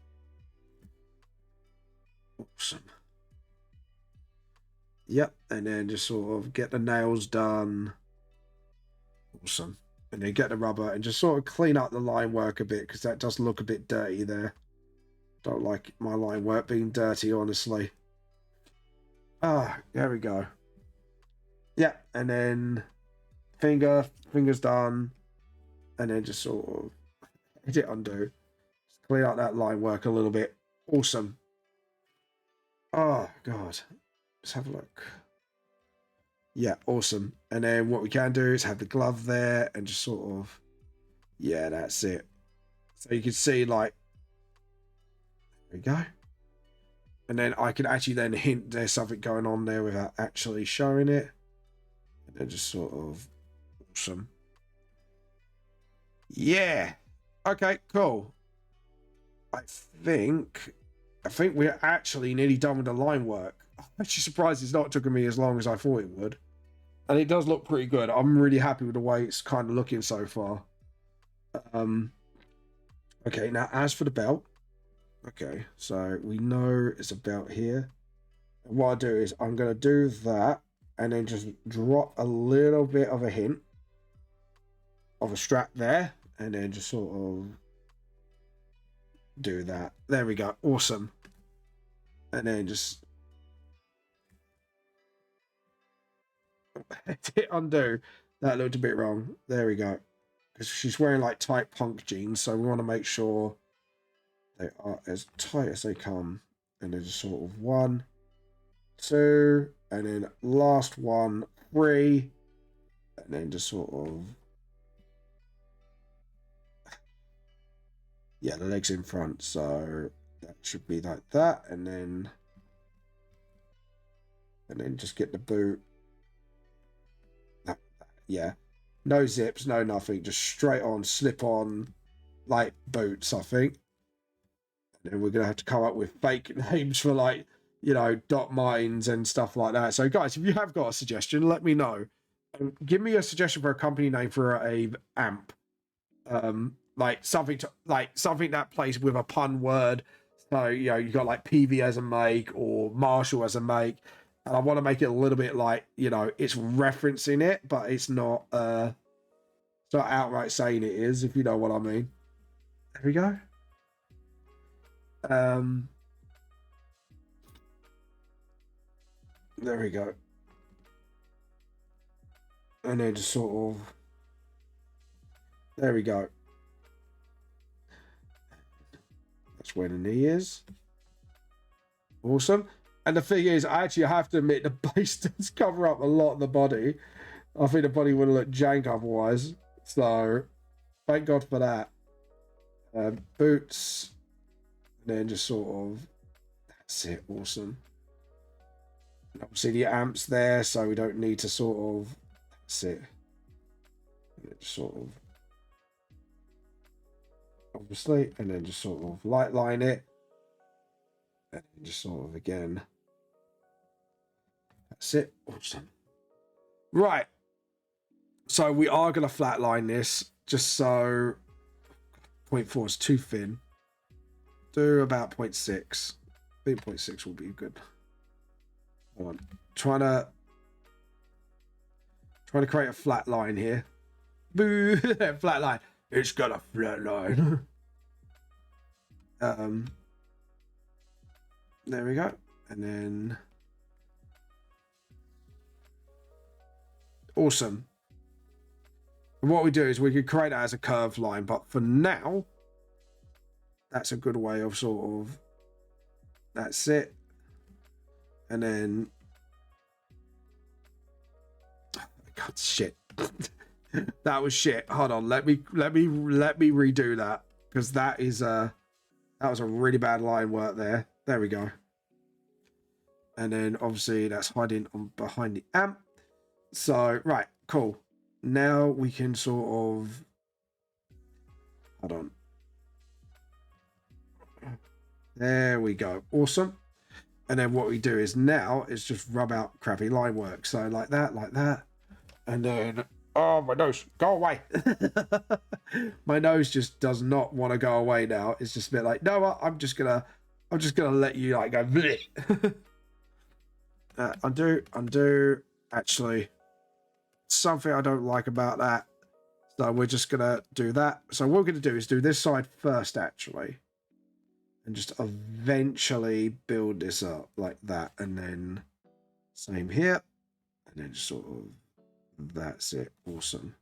Awesome. Yep. And then just sort of get the nails done. Awesome. And then get the rubber and just sort of clean up the line work a bit, because that does look a bit dirty there. Don't like my line work being dirty, honestly. Ah, there we go. Yeah, and then fingers done, and then just sort of hit undo. Just clean up that line work a little bit. Awesome. Oh God, let's have a look. Yeah, awesome. And then what we can do is have the glove there and just sort of, yeah, that's it. So you can see, like, there we go. And then I can actually then hint there's something going on there without actually showing it. And then just sort of, awesome. Yeah. Okay, cool. I think we're actually nearly done with the line work. I'm actually surprised it's not taken me as long as I thought it would. And it does look pretty good. I'm really happy with the way it's kind of looking so far. Okay, now as for the belt. Okay, so we know it's a belt here. And what I'll do is I'm going to do that and then just drop a little bit of a hint of a strap there and then just sort of do that. There we go. Awesome. And then just hit undo. That looked a bit wrong. There we go. Because she's wearing like tight punk jeans, so we want to make sure they are as tight as they come. And then just sort of 1, 2, and then last one, 3, and then just sort of, yeah, the legs in front, so that should be like that, and then just get the boot. Yeah, no zips, no nothing, just straight on, slip on, like boots, I think. And then we're gonna have to come up with fake names for, like, you know, dot mines and stuff like that. So guys, if you have got a suggestion, let me know. Give me a suggestion for a company name for a amp. Like something that plays with a pun word. So, you know, you got like PV as a make or Marshall as a make. And I want to make it a little bit like, you know, it's referencing it, but it's not outright saying it is, if you know what I mean. There we go. There we go. And then just sort of, there we go. That's where the knee is. Awesome. And the thing is, I actually have to admit, the base does cover up a lot of the body. I think the body would have looked jank otherwise. So, thank God for that. Boots. And then just sort of, that's it. Awesome. And obviously the amps there, so we don't need to sort of, that's it. And just sort of, obviously, and then just sort of light line it. And just sort of again. That's it. Awesome. Right. So we are going to flatline this just so 0.4 is too thin. Do about 0.6. I think 0.6 will be good. Hold on. Trying to create a flat line here. Boo! Flat line. It's got a flat line. There we go. And then awesome. And what we do is we could create that as a curved line, but for now, that's a good way of sort of, that's it. And then, God, shit. That was shit. Hold on, let me redo that, because that was a really bad line work there. There we go. And then obviously that's hiding on behind the amp. So right, cool. Now we can sort of, hold on. There we go. Awesome. And then what we do is now is just rub out crappy line work. So like that, and then, oh, my nose, go away. My nose just does not want to go away now. It's just a bit like, no, I'm just gonna let you like go bleh. Undo. Actually, something I don't like about that. So we're just gonna do that. So what we're gonna do is do this side first, actually, and just eventually build this up like that, and then same here, and then just sort of, that's it. Awesome.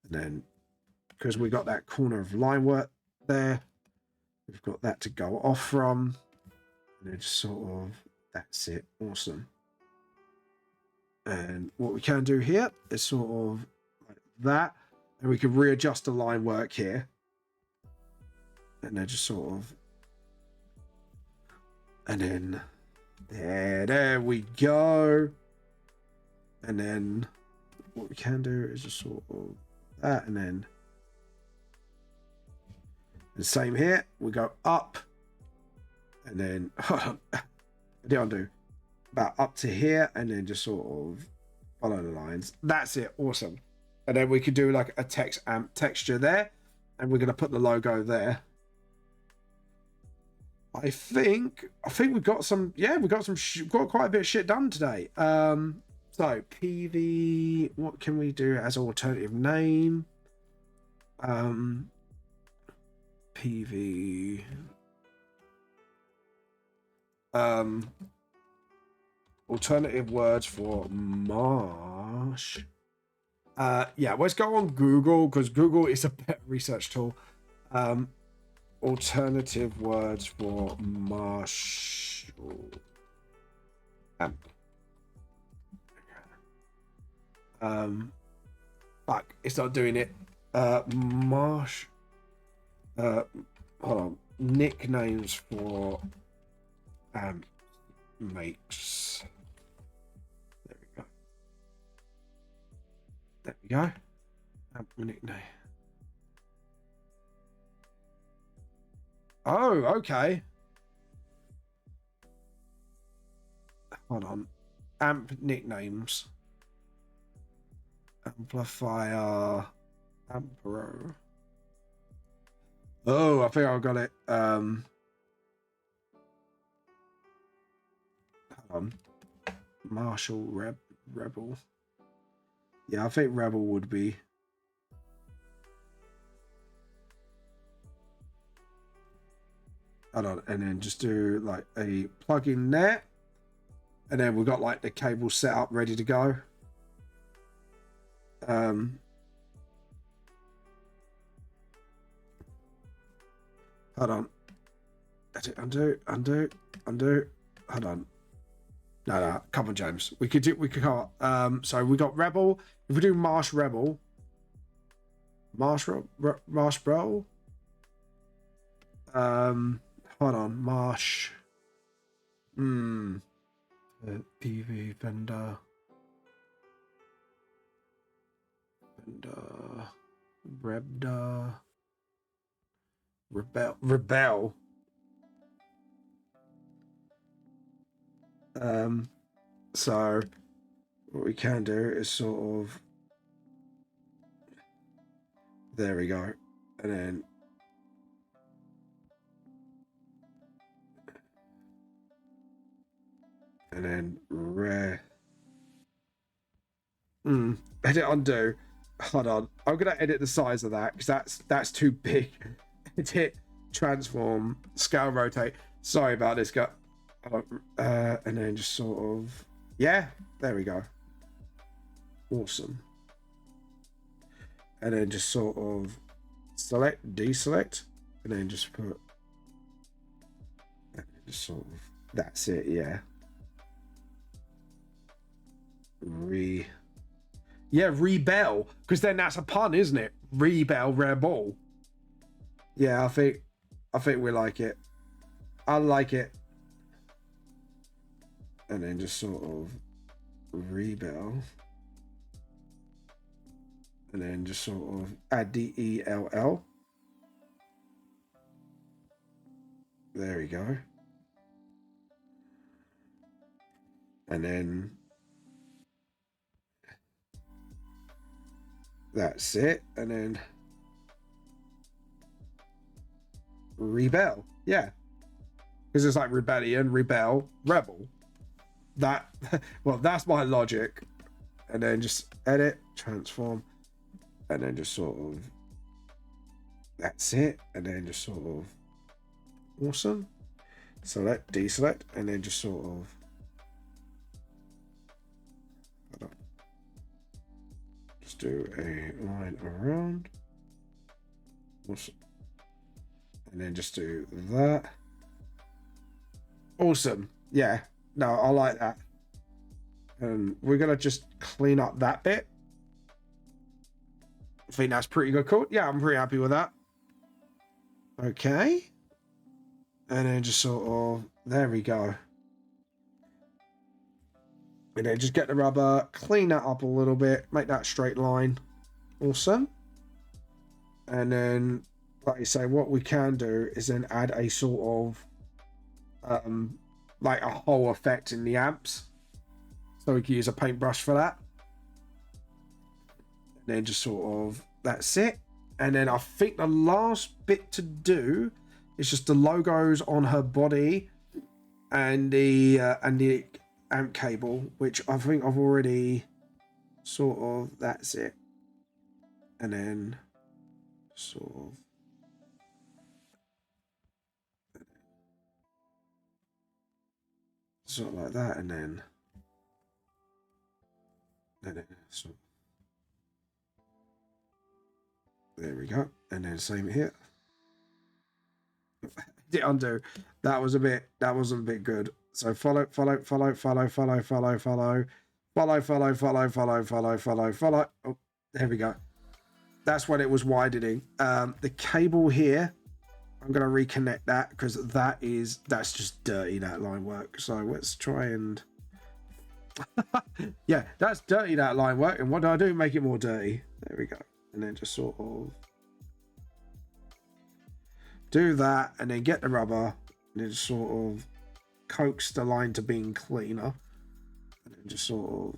And then because we got that corner of line work there, we've got that to go off from, and then just sort of, that's it. Awesome. And what we can do here is sort of like that, and we can readjust the line work here, and then just sort of, and then there we go. And then what we can do is just sort of that, and then the same here. We go up, and then hold on, I did undo, about up to here, and then just sort of follow the lines. That's it. Awesome. And then we could do like a text amp texture there, and we're going to put the logo there. I think we got some, yeah, we got quite a bit of shit done today. So PV, what can we do as alternative name? PV, alternative words for marsh. Yeah, let's go on Google, because Google is a better research tool. Alternative words for marshall amp. Fuck, it's not doing it. Hold on. Nicknames for amp makes. There we go. There we go. Amp nickname. Oh, okay. Hold on. Amp nicknames. Amplifier. Ampero. Oh, I think I got it. Hold on. Marshall Rebel. Yeah, I think Rebel would be. Hold on, and then just do like a plug-in there, and then we've got like the cable set up ready to go. Hold on. Undo. Hold on. No, come on, James. We could come on. So we got Rebel. If we do Marsh Rebel. Marsh Rebel. Hold on, Marsh. PV vendor. Rebda. Rebel. So what we can do is sort of, there we go, and then edit undo. Hold on, I'm gonna edit the size of that because that's too big. Edit, transform, scale, rotate. Sorry about this, guy. And then just sort of, yeah, there we go. Awesome. And then just sort of select, deselect, and then just put Just sort of, that's it, yeah. Yeah, rebel, because then that's a pun, isn't it? Rebel. Yeah, I think we like it. I like it. And then just sort of rebel. And then just sort of add the ELL. There we go. And then that's it. And then rebel. Yeah. Because it's like rebellion, rebel, rebel. That, well, that's my logic. And then just edit, transform. And then just sort of, that's it. And then just sort of, awesome. Select, deselect, and then just sort of, just do a line around. Awesome. And then just do that. Awesome. Yeah. No, I like that. And we're going to just clean up that bit. I think that's pretty good. Cool. Yeah, I'm pretty happy with that. Okay. And then just sort of, there we go. And then just get the rubber, clean that up a little bit, make that straight line. Awesome. And then, like you say, what we can do is then add a sort of, like a whole effect in the amps. So we can use a paintbrush for that. And then just sort of, that's it. And then I think the last bit to do is just the logos on her body and the amp cable, which I think I've already sort of, that's it. And then sort of, sort of like that, and then so there we go. And then same here. Did undo. That wasn't a bit good. So follow. Oh, there we go. That's when it was widening. The cable here, I'm gonna reconnect that because that's just dirty, that line work. So let's try and yeah, that's dirty, that line work. And what do? Make it more dirty. There we go. And then just sort of do that, and then get the rubber, and then just sort of coax the line to being cleaner, and then just sort of,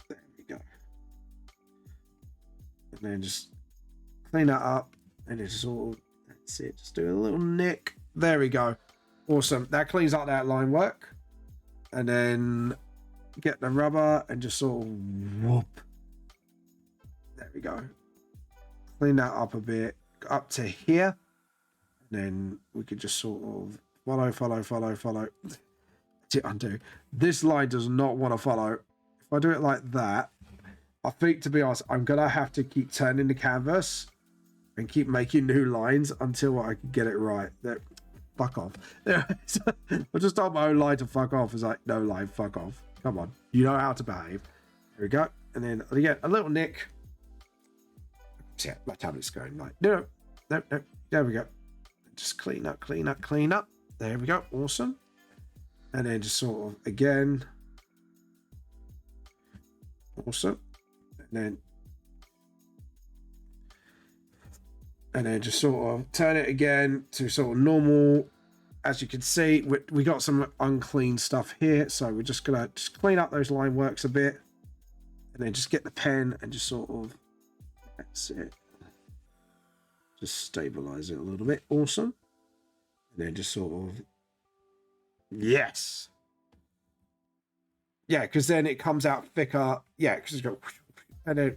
there we go. And then just clean that up, and then just sort of, that's it. Just do a little nick. There we go. Awesome. That cleans up that line work. And then get the rubber and just sort of whoop. There we go. Clean that up a bit, up to here. And then we could just sort of follow. Undo. This line does not want to follow. If I do it like that, I think, to be honest, I'm going to have to keep turning the canvas and keep making new lines until I can get it right. Fuck off. I just told my own line to fuck off. It's like, no line, fuck off. Come on. You know how to behave. There we go. And then again, a little nick. Yeah, my tablet's going like, no. There we go. Just clean up. There we go. Awesome. And then just sort of, again. Awesome. And then just sort of turn it again to sort of normal. As you can see, we got some unclean stuff here, so we're just gonna clean up those line works a bit, and then just get the pen and just sort of, that's it. Just stabilize it a little bit. Awesome. And then just sort of, yes. Yeah, because then it comes out thicker. Yeah, because it's got, and then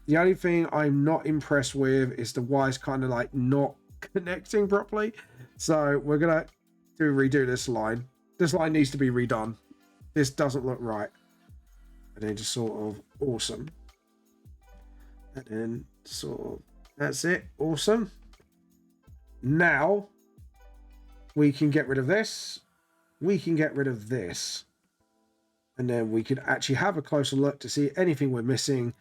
the only thing I'm not impressed with is the wires kind of like not connecting properly. So we're going to redo this line. This line needs to be redone. This doesn't look right. And then just sort of, awesome. And then sort of, that's it. Awesome. Now, we can get rid of this. We can get rid of this. And then we can actually have a closer look to see anything we're missing.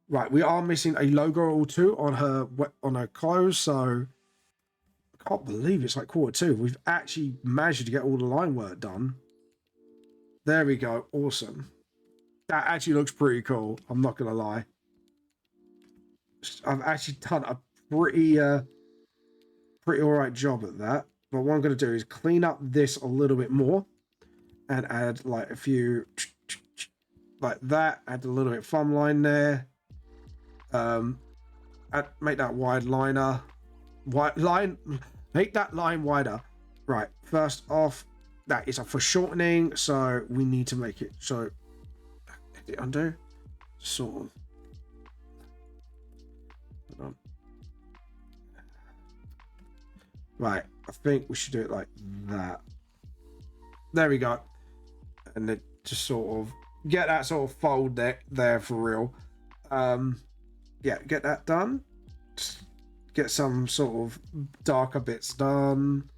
Right, we are missing a logo or two on her clothes, so I can't believe it's like Q2. We've actually managed to get all the line work done. There we go. Awesome. That actually looks pretty cool. I'm not gonna lie. I've actually done a pretty all right job at that. But what I'm gonna do is clean up this a little bit more and add like a few like that. Add a little bit of thumb line there. Make that wide liner. Make that line wider. Right. First off, that is a foreshortening, so we need to make it so. Edit undo. Sort of. Hold on. Right. I think we should do it like that. There we go. And then just sort of get that sort of fold there for real. Yeah, get that done. Just get some sort of darker bits done.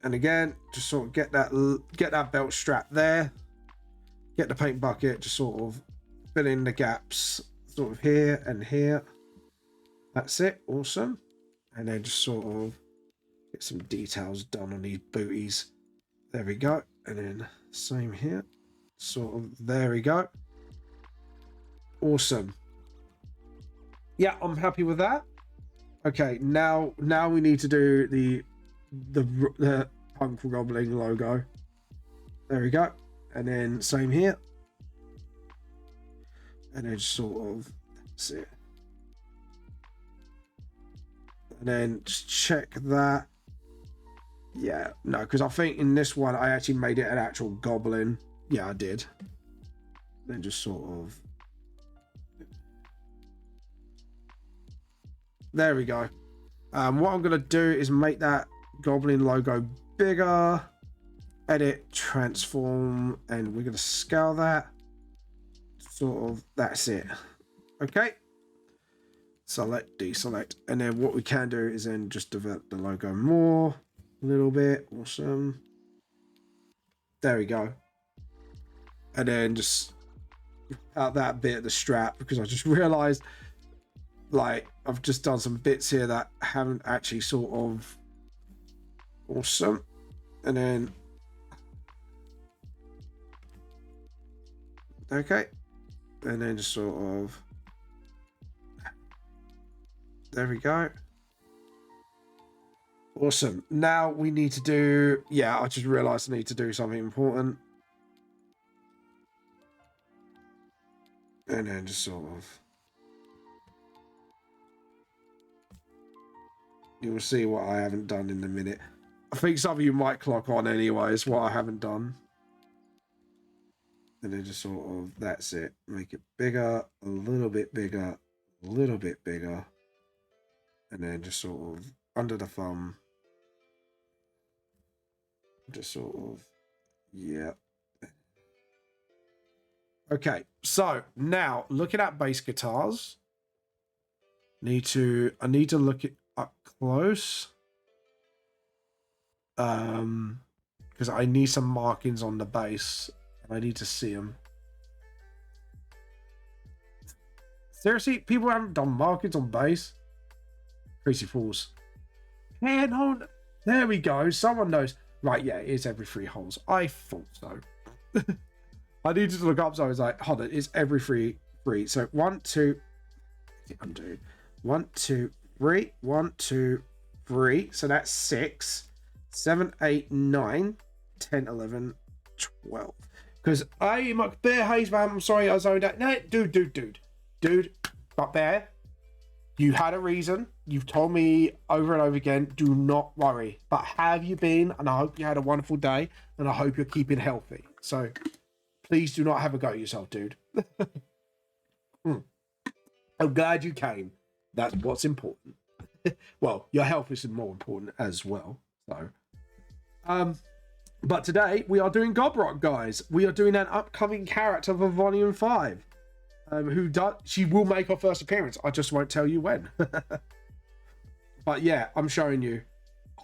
And again, just sort of get that belt strap there. Get the paint bucket, just sort of fill in the gaps, sort of here and here. That's it, awesome. And then just sort of get some details done on these booties. There we go. And then same here. Sort of, there we go. Awesome. Yeah, I'm happy with that. Okay, now we need to do the Punk Goblin logo. There we go. And then same here. And then sort of, that's it. And then just check that. Yeah, no, because I think in this one I actually made it an actual goblin. Yeah, I did. Then just sort of. There we go. What I'm going to do is make that goblin logo bigger. Edit, transform, and we're going to scale that. Sort of, that's it. Okay. Select, deselect. And then what we can do is then just develop the logo more. A little bit. Awesome. There we go. And then just out that bit of the strap, because I just realized like I've just done some bits here that haven't actually sort of. Awesome. And then okay, and then just sort of, there we go. Awesome. Now we need to do, yeah, I just realized I need to do something important. And then just sort of, you'll see what I haven't done in a minute. I think some of you might clock on anyways what I haven't done. And then just sort of, that's it. Make it bigger, a little bit bigger, a little bit bigger. And then just sort of under the thumb. Just sort of, yeah. Okay, so now looking at bass guitars. I need to look it up close. Because I need some markings on the bass. I need to see them. Seriously, people haven't done markings on bass. Crazy fools. Yeah, no, there we go. Someone knows. Right, yeah, it is every 3 holes. I thought so. I needed to look up, so I was like, hold on, it's every three. So 1, 2, undo. 1, 2, 3. 1, 2, 3. So that's 6, 7, 8, 9, 10, 11, 12. Because Bear Hayes, man, I'm sorry I zoned out. No, dude. But Bear, you had a reason. You've told me over and over again, do not worry. But have you been? And I hope you had a wonderful day. And I hope you're keeping healthy. So please do not have a go at yourself, dude. I'm glad you came. That's what's important. Well, your health is more important as well. So, but today we are doing Gobrock, guys. We are doing an upcoming character for Volume 5. She will make her first appearance. I just won't tell you when. But yeah, I'm showing you.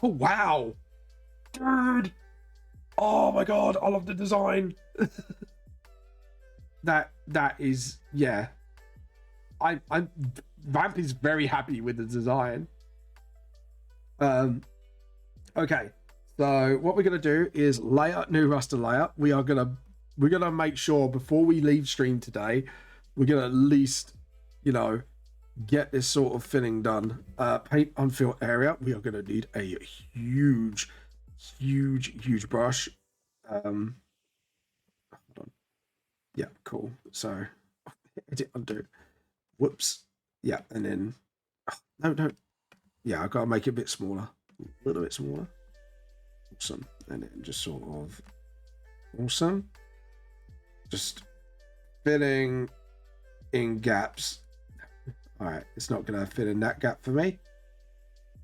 Oh wow, Dude. Oh my god, I love the design. that is, yeah. I'm Vamp is very happy with the design. Okay, so what we're gonna do is layer new raster layer. We're gonna make sure before we leave stream today, we're gonna at least, you know, get this sort of filling done. Paint unfilled area. We are gonna need a huge brush. Hold on. Yeah, cool. So edit, undo. Whoops. Yeah, and then no. Yeah, I've got to make it a bit smaller. A little bit smaller. Awesome. And then just sort of awesome. Just filling in gaps. All right, it's not going to fit in that gap for me.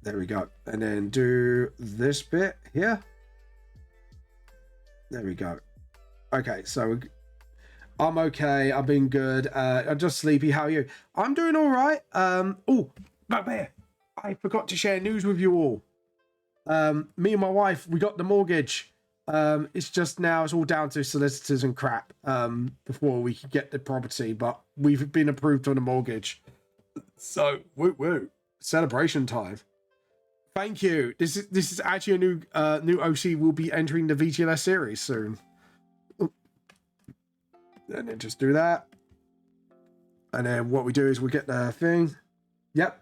There we go. And then do this bit here. There we go. Okay, so I'm okay. I've been good. I'm just sleepy. How are you? I'm doing all right. Oh, Bugbear. I forgot to share news with you all. Me and my wife, we got the mortgage. It's just now it's all down to solicitors and crap before we can get the property, but we've been approved on the mortgage. So woo celebration time. Thank you. This is actually a new OC will be entering the VTLS series soon. And then just do that. And then what we do is we get the thing. Yep.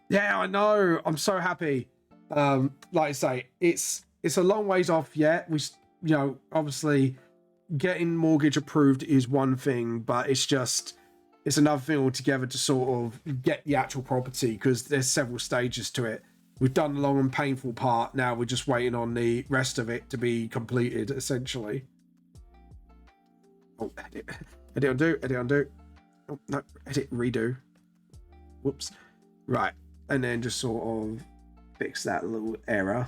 Yeah, I know. I'm so happy. Like I say, it's a long ways off yet. We, you know, obviously getting mortgage approved is one thing, but it's another thing altogether to sort of get the actual property, because there's several stages to it. We've done the long and painful part. Now we're just waiting on the rest of it to be completed, essentially. Oh, edit undo. Oh, no, edit redo. Whoops. Right. And then just sort of fix that little error.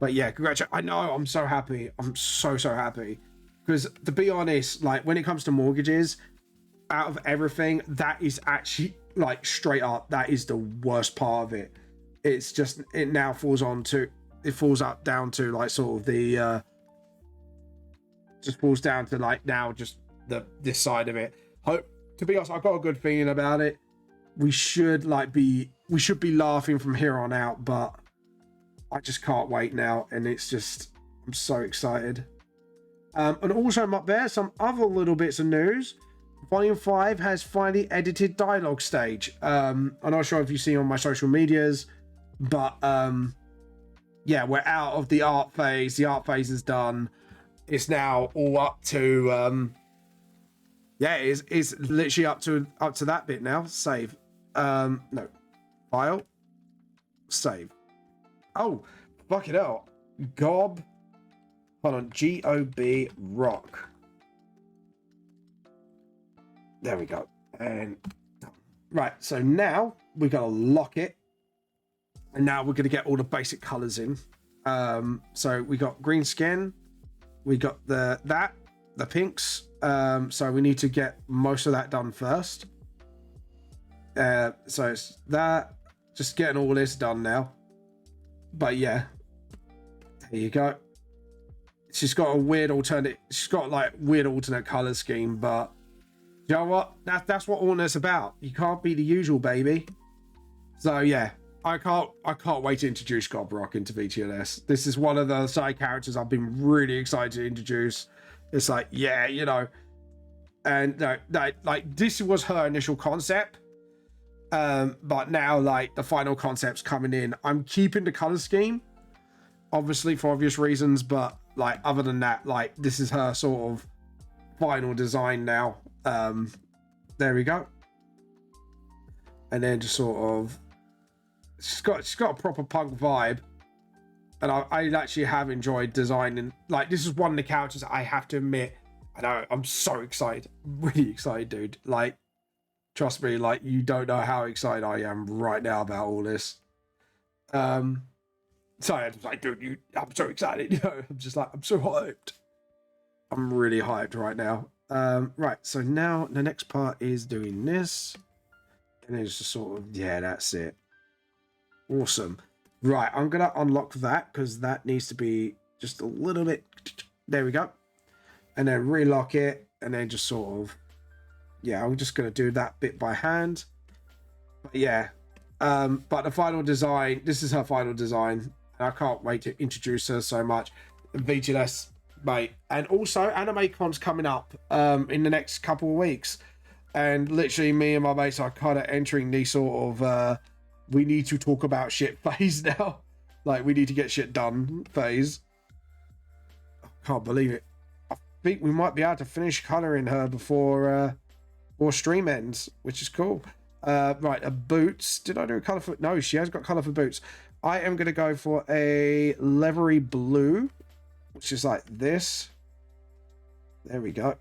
But yeah, congratulations. I know, I'm so happy. I'm so happy. Because to be honest, like when it comes to mortgages, out of everything, that is actually like straight up, that is the worst part of it. It's just, it now falls down to like sort of the just falls down to like now just this side of it. To be honest, I've got a good feeling about it. We should be laughing from here on out, but I just can't wait now, and it's just, I'm so excited. And also up there, some other little bits of news. Volume 5 has finally edited dialogue stage. I'm not sure if you've seen on my social medias, but yeah, we're out of the art phase. The art phase is done. It's now all up to yeah, it's literally up to that bit now. Save. No. File. Save. Oh, fuck it out. Gob. Hold on. GOB rock. There we go. And right, so now we're gonna lock it. And now we're gonna get all the basic colors in. So we got green skin, we got the pinks. So we need to get most of that done first. So it's that, just getting all this done now. But yeah, there you go. She's got weird alternate color scheme, but you know what? That's what all this about. You can't be the usual, baby. So yeah, I can't wait to introduce Gob Rock into VTLS. This is one of the side characters I've been really excited to introduce. It's like, yeah, you know, and like this was her initial concept, but now like the final concept's coming in. I'm keeping the color scheme, obviously for obvious reasons, but like other than that, like this is her sort of final design now. There we go. And then just sort of, she's got a proper punk vibe. And I actually have enjoyed designing. Like, this is one of the characters I have to admit. I know, I'm so excited. Really excited, dude. Like, trust me, like, you don't know how excited I am right now about all this. Sorry, I'm like, dude, I'm so excited. You know, I'm just like, I'm so hyped. I'm really hyped right now. Right, so now the next part is doing this. And it's just sort of, yeah, that's it. Awesome. Right, I'm gonna unlock that because that needs to be just a little bit. There we go. And then relock it, and then just sort of, yeah, I'm just gonna do that bit by hand. But yeah, but the final design, this is her final design, and I can't wait to introduce her so much. VGLS, mate, and also AnimeCon's coming up in the next couple of weeks, and literally me and my mates are kind of entering the sort of we need to talk about shit phase now. Like, we need to get shit done phase. I can't believe it. I think we might be able to finish coloring her before stream ends, which is cool. Right, boots. Did I do a color for? No, she has got color for boots. I am gonna go for a leathery blue, which is like this. There we go.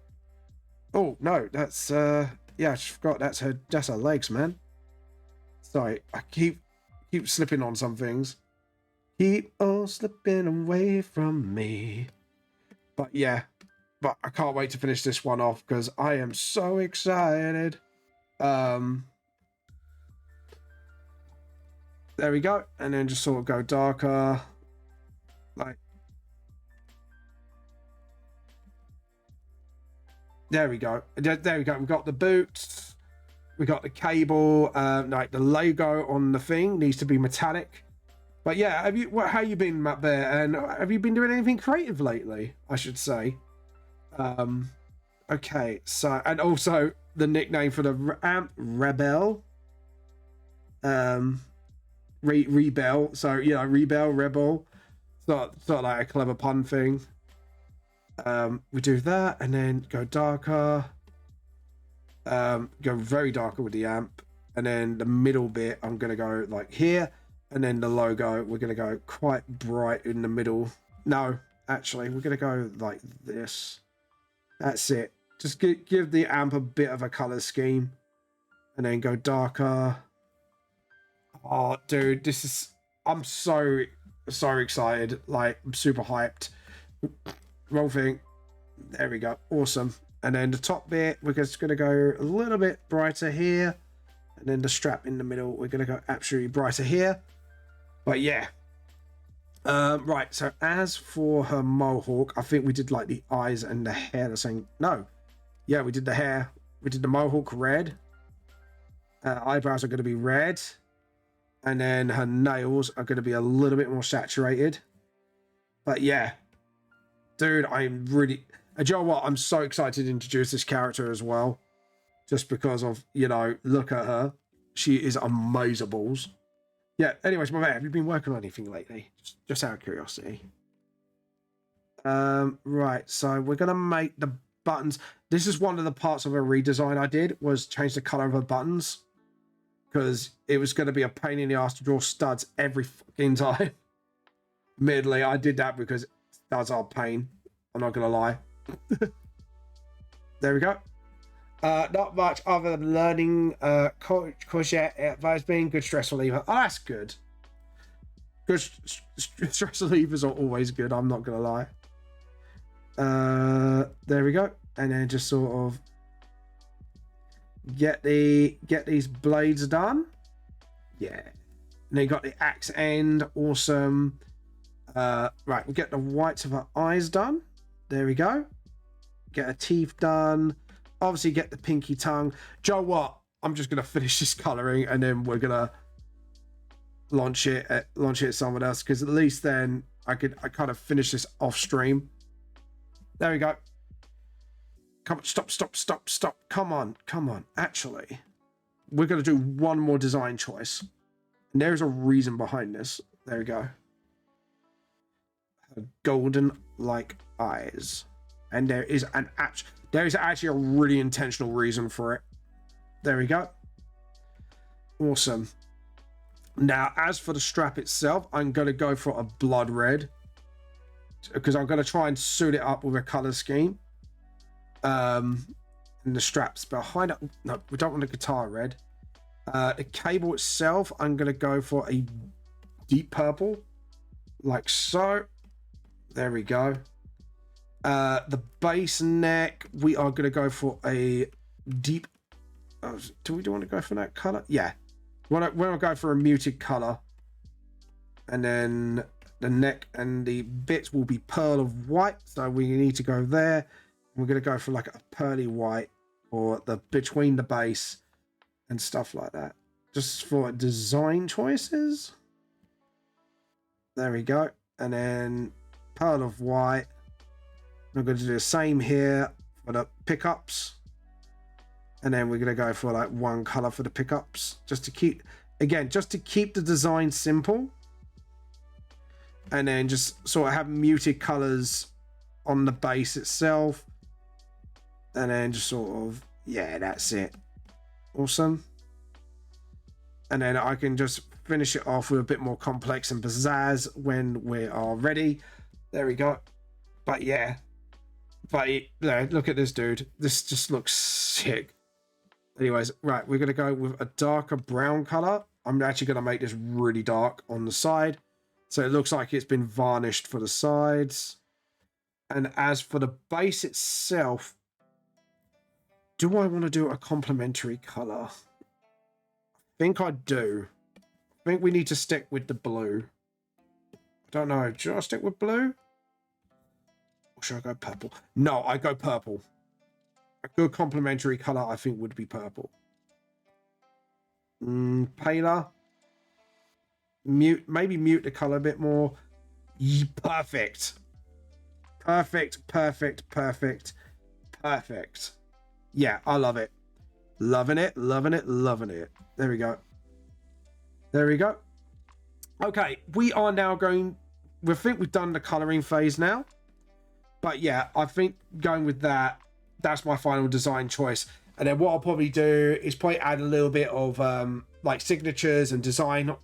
Oh no, that's yeah, I just forgot that's her legs, man. Sorry, I keep slipping on some things. Keep on slipping away from me. But yeah, but I can't wait to finish this one off because I am so excited. There we go, and then just sort of go darker, like there we go. There we go. We've got the boots. We got the cable. Like the logo on the thing needs to be metallic. But yeah, how you been, Matt Bear? And have you been doing anything creative lately? I should say. Okay, so, and also the nickname for the amp, Rebel. Rebel. So Rebel, Rebel. Sort of like a clever pun thing. We do that and then go darker. Go very darker with the amp, and then the middle bit I'm gonna go like here, and then the logo we're gonna go quite bright in the middle. No, actually we're gonna go like this. That's it. Just give the amp a bit of a color scheme, and then go darker. Oh dude, this is, I'm so excited. Like, I'm super hyped. Wrong thing. There we go. Awesome. And then the top bit, we're just going to go a little bit brighter here. And then the strap in the middle, we're going to go absolutely brighter here. But yeah. Right, so as for her mohawk, I think we did like the eyes and the hair the same. No. Yeah, we did the hair. We did the mohawk red. Eyebrows are going to be red. And then her nails are going to be a little bit more saturated. But yeah. Dude, I'm really... And you know what? I'm so excited to introduce this character as well. Just because of, look at her. She is amazeballs. Yeah, anyways, my man, have you been working on anything lately? Just out of curiosity. Right, so we're going to make the buttons. This is one of the parts of a redesign I did, was change the color of her buttons. Because it was going to be a pain in the ass to draw studs every fucking time. Admittedly, I did that because studs are pain. I'm not going to lie. There we go. Not much other than learning courgette vibes being good stress reliever. Oh, that's good. Good stress relievers are always good, I'm not gonna lie. There we go. And then just sort of get these blades done. Yeah. And then you got the axe end, awesome. Right, we get the whites of her eyes done. There we go. Get her teeth done. Obviously get the pinky tongue. Joe, what? I'm just gonna finish this coloring and then we're gonna launch it at someone else, because at least then I kind of finish this off stream. There we go. Come on, stop. Come on. Actually, we're gonna do one more design choice. And there's a reason behind this. There we go. Golden like eyes. And there is actually a really intentional reason for it. There we go. Awesome. Now, as for the strap itself, I'm going to go for a blood red, because I'm going to try and suit it up with a color scheme. And the straps behind it. No, we don't want a guitar red. The cable itself, I'm going to go for a deep purple, like so. There we go. The base neck, we are going to go for a deep... do we want to go for that color? Yeah. We're going to go for a muted color. And then the neck and the bits will be pearl of white. So we need to go there. We're going to go for like a pearly white or the between the base and stuff like that. Just for design choices. There we go. And then pearl of white. We're going to do the same here for the pickups. And then we're going to go for like one color for the pickups. Just to keep, again, just to keep the design simple. And then just sort of have muted colors on the base itself. And then just sort of, yeah, that's it. Awesome. And then I can just finish it off with a bit more complex and pizzazz when we are ready. There we go. But yeah. But look at this dude. This just looks sick. Anyways, right, we're going to go with a darker brown color. I'm actually going to make this really dark on the side. So it looks like it's been varnished for the sides. And as for the base itself, do I want to do a complementary color? I think I do. I think we need to stick with the blue. I don't know. Should I stick with blue? Or should I go purple? No, I go purple. A good complementary color, I think, would be purple. Paler. Maybe mute the color a bit more. Perfect. Perfect, perfect, perfect, perfect. Yeah, I love it. Loving it, loving it, loving it. There we go. There we go. Okay, we are now going... We think we've done the colouring phase now. But yeah, I think going with that, that's my final design choice. And then what I'll probably do is probably add a little bit of like signatures and design,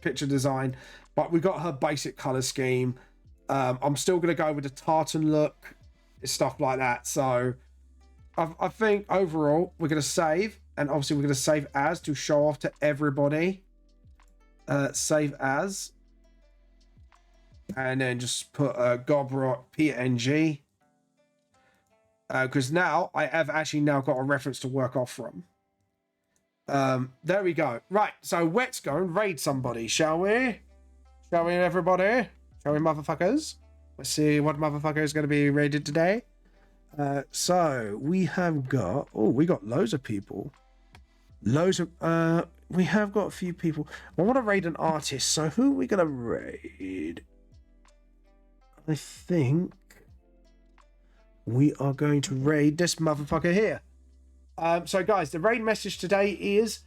picture design. But we got her basic colour scheme. I'm still going to go with the tartan look, stuff like that. So I think overall we're going to save. And obviously we're going to save as to show off to everybody. Save as. And then just put Gobrot PNG. Because now I have actually now got a reference to work off from. There we go. Right, so let's go and raid somebody, shall we? Shall we, everybody? Shall we, motherfuckers? Let's see what motherfucker is going to be raided today. So we have got... Oh, we got loads of people. Loads of... we have got a few people. I want to raid an artist. So who are we going to raid? I think we are going to raid this motherfucker here. So guys, the raid message today is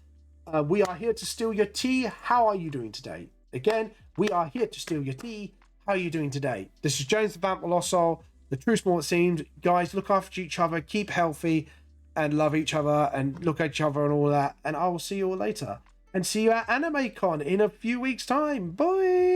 we are here to steal your tea. How are you doing today? Again, we are here to steal your tea. How are you doing today? This is James the Vamp Molosso, the True Small It Seems. Guys, look after each other, keep healthy, and love each other, and look at each other and all that. And I will see you all later. And see you at AnimeCon in a few weeks' time. Bye!